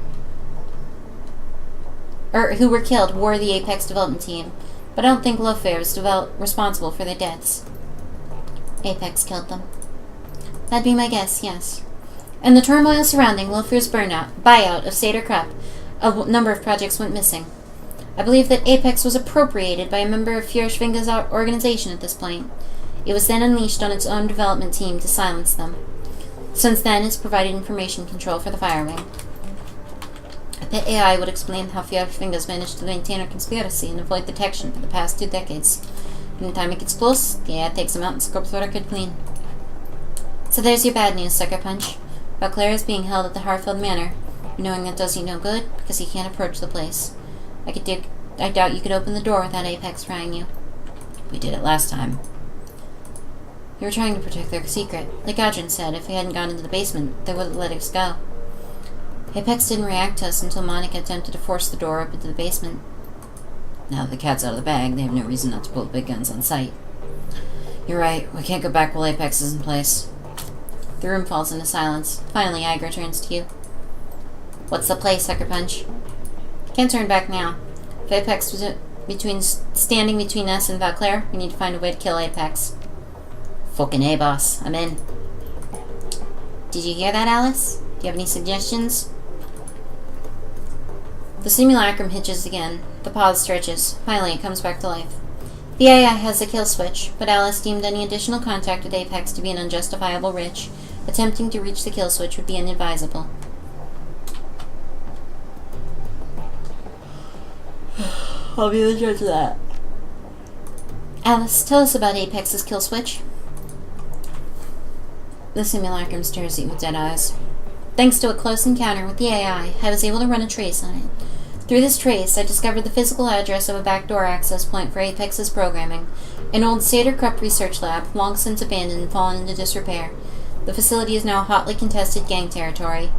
who were killed were the Apex development team, but I don't think Lofer was responsible for their deaths. Apex killed them. That'd be my guess, yes. In the turmoil surrounding Lofer's buyout of Saterkrupp, a number of projects went missing. I believe that Apex was appropriated by a member of Fjordvinga's organization at this point. It was then unleashed on its own development team to silence them. Since then, it's provided information control for the Firewing. The AI would explain how Fjordvinga's managed to maintain our conspiracy and avoid detection for the past 2 decades. Anytime it gets close, the AI takes him out and scrubs what I could clean. So there's your bad news, Sucker Punch. Vauclair is being held at the Harfield Manor. Knowing that does you no good, because you can't approach the place. I doubt you could open the door without Apex frying you. We did it last time. You were trying to protect their secret. Like Adrian said, if we hadn't gone into the basement, they would have let us go. Apex didn't react to us until Monica attempted to force the door up into the basement. Now that the cat's out of the bag, they have no reason not to pull the big guns on sight. You're right, we can't go back while Apex is in place. The room falls into silence. Finally, Iger turns to you. What's the play, Sucker Punch? Can't turn back now. If Apex was standing between us and Vauclair, we need to find a way to kill Apex. Fucking A, boss. I'm in. Did you hear that, Alice? Do you have any suggestions? The simulacrum hitches again. The pause stretches. Finally, it comes back to life. The AI has a kill switch, but Alice deemed any additional contact with Apex to be an unjustifiable reach. Attempting to reach the kill switch would be inadvisable. I'll be the judge of that. Alice, tell us about Apex's kill switch. The simulacrum stares at you with dead eyes. Thanks to a close encounter with the AI, I was able to run a trace on it. Through this trace, I discovered the physical address of a backdoor access point for Apex's programming, an old Sater-Krupp research lab, long since abandoned and fallen into disrepair. The facility is now hotly contested gang territory.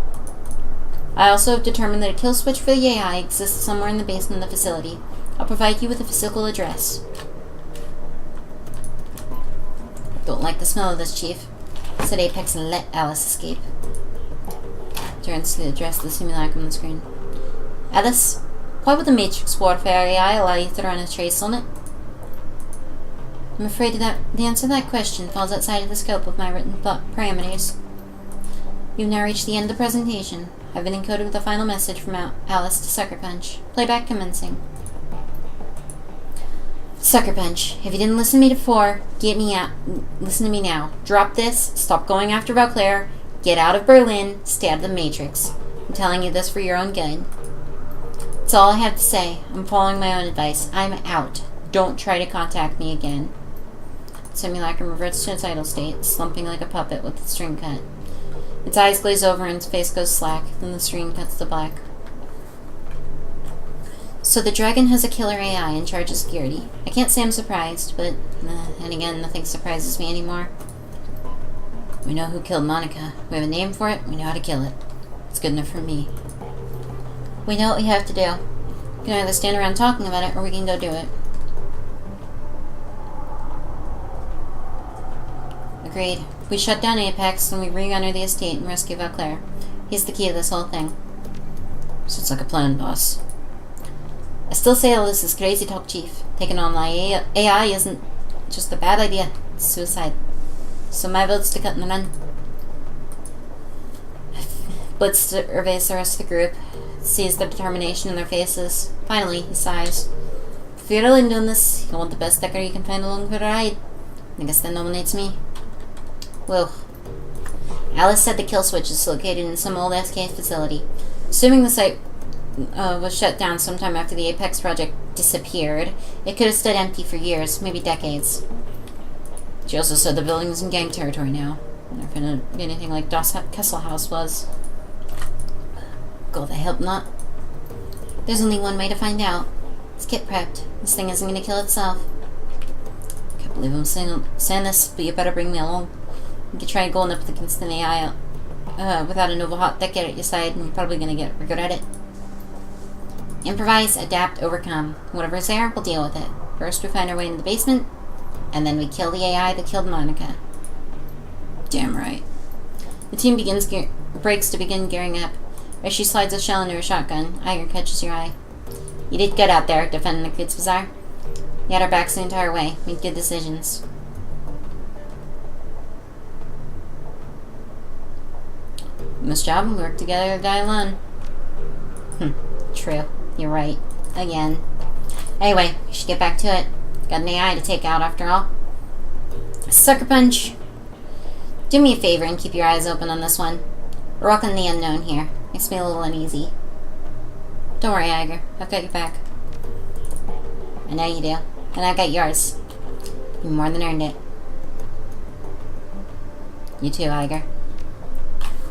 I also have determined that a kill switch for the AI exists somewhere in the basement of the facility. I'll provide you with a physical address. Don't like the smell of this, Chief, said Apex and let Alice escape. Turns to the address of the simulacrum on the screen. Alice, why would the Matrix Warfare AI allow you to run a trace on it? I'm afraid that the answer to that question falls outside of the scope of my written parameters. You've now reached the end of the presentation. I've been encoded with a final message from Alice to Sucker Punch. Playback commencing. Sucker Punch, if you didn't listen to me before, get me out. Listen to me now. Drop this, stop going after Vauclair, get out of Berlin, stay out of the Matrix. I'm telling you this for your own good. That's all I have to say. I'm following my own advice. I'm out. Don't try to contact me again. Simulacrum reverts to its idle state, slumping like a puppet with its string cut. Its eyes glaze over and its face goes slack, then the string cuts to black. So the dragon has a killer AI in charge of security. I can't say I'm surprised, but then again, nothing surprises me anymore. We know who killed Monica. We have a name for it. We know how to kill it. It's good enough for me. We know what we have to do. We can either stand around talking about it, or we can go do it. Agreed. We shut down Apex, and we re-enter the estate and rescue Vauclair. He's the key to this whole thing. Sounds like a plan, boss. I still say all this is crazy talk, Chief. Taking on my AI isn't just a bad idea. It's suicide. So my vote's to cut in the run. Blitz surveys the rest of the group, sees the determination in their faces. Finally, he sighs. If you're really doing this, you want the best decker you can find along for the ride. I guess that nominates me. Whoa. Alice said the kill switch is located in some old SK facility. Assuming the site was shut down sometime after the Apex project disappeared, it could have stood empty for years, maybe decades. She also said the building's in gang territory now. If anything like Das Kessel House was. God, I hope not. There's only one way to find out. Let's get prepped. This thing isn't going to kill itself. Can't believe I'm saying this, but you better bring me along. You could try going up against an AI without a Nova Hot Decker at your side, and you're probably going to get good at it. Improvise, adapt, overcome. Whatever's there, we'll deal with it. First, we find our way into the basement, and then we kill the AI that killed Monica. Damn right. The team breaks to begin gearing up. As she slides a shell into her shotgun, Iger catches your eye. You did good out there, defending the Kids Bazaar. You had our backs the entire way. Made good decisions. Nice job. We worked together to die alone. True. You're right. Again. Anyway, we should get back to it. Got an AI to take out after all. Sucker punch. Do me a favor and keep your eyes open on this one. We're walking the unknown here. Makes me a little uneasy. Don't worry, Iger. I've got your back. I know you do. And I got yours. You more than earned it. You too, Iger.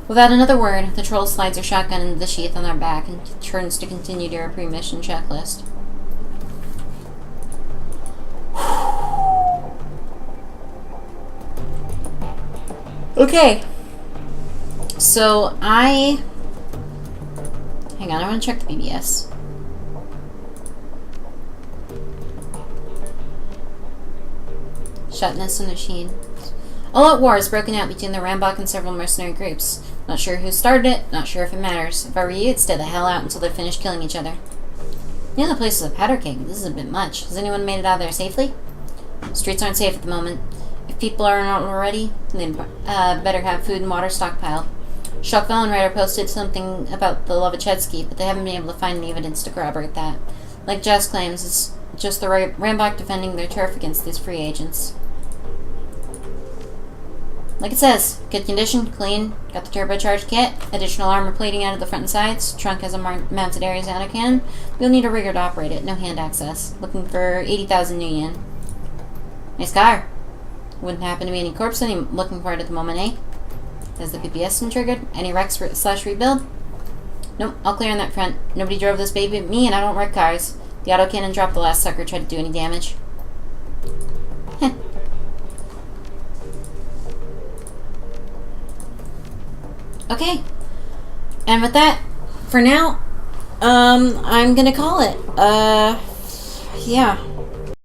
Without another word, the troll slides her shotgun into the sheath on their back and turns to continue to her pre-mission checklist. Okay. So, hang on, I want to check the BBS. Shatness and machine. All out war has broken out between the Rambach and several mercenary groups. Not sure who started it, not sure if it matters. If I were you, I'd stay the hell out until they're finished killing each other. Yeah, the place is a powder keg. This is a bit much. Has anyone made it out of there safely? Streets aren't safe at the moment. If people aren't already, then better have food and water stockpiled. Shockville and Ryder posted something about the Lovachetsky, but they haven't been able to find any evidence to corroborate that. Like Jess claims, it's just the Rambach defending their turf against these free agents. Like it says, good condition, clean, got the turbocharged kit, additional armor plating out of the front and sides, trunk has a mounted Ares autocannon. You'll need a rigger to operate it, no hand access. Looking for 80,000 new yen. Nice car. Wouldn't happen to be any corpse looking for it at the moment, eh? Has the PPS been triggered? Any wrecks / rebuild? Nope, all clear on that front. Nobody drove this baby but me, and I don't wreck cars. The autocannon dropped the last sucker tried to do any damage. Heh. Okay. And with that, for now, I'm gonna call it. Yeah.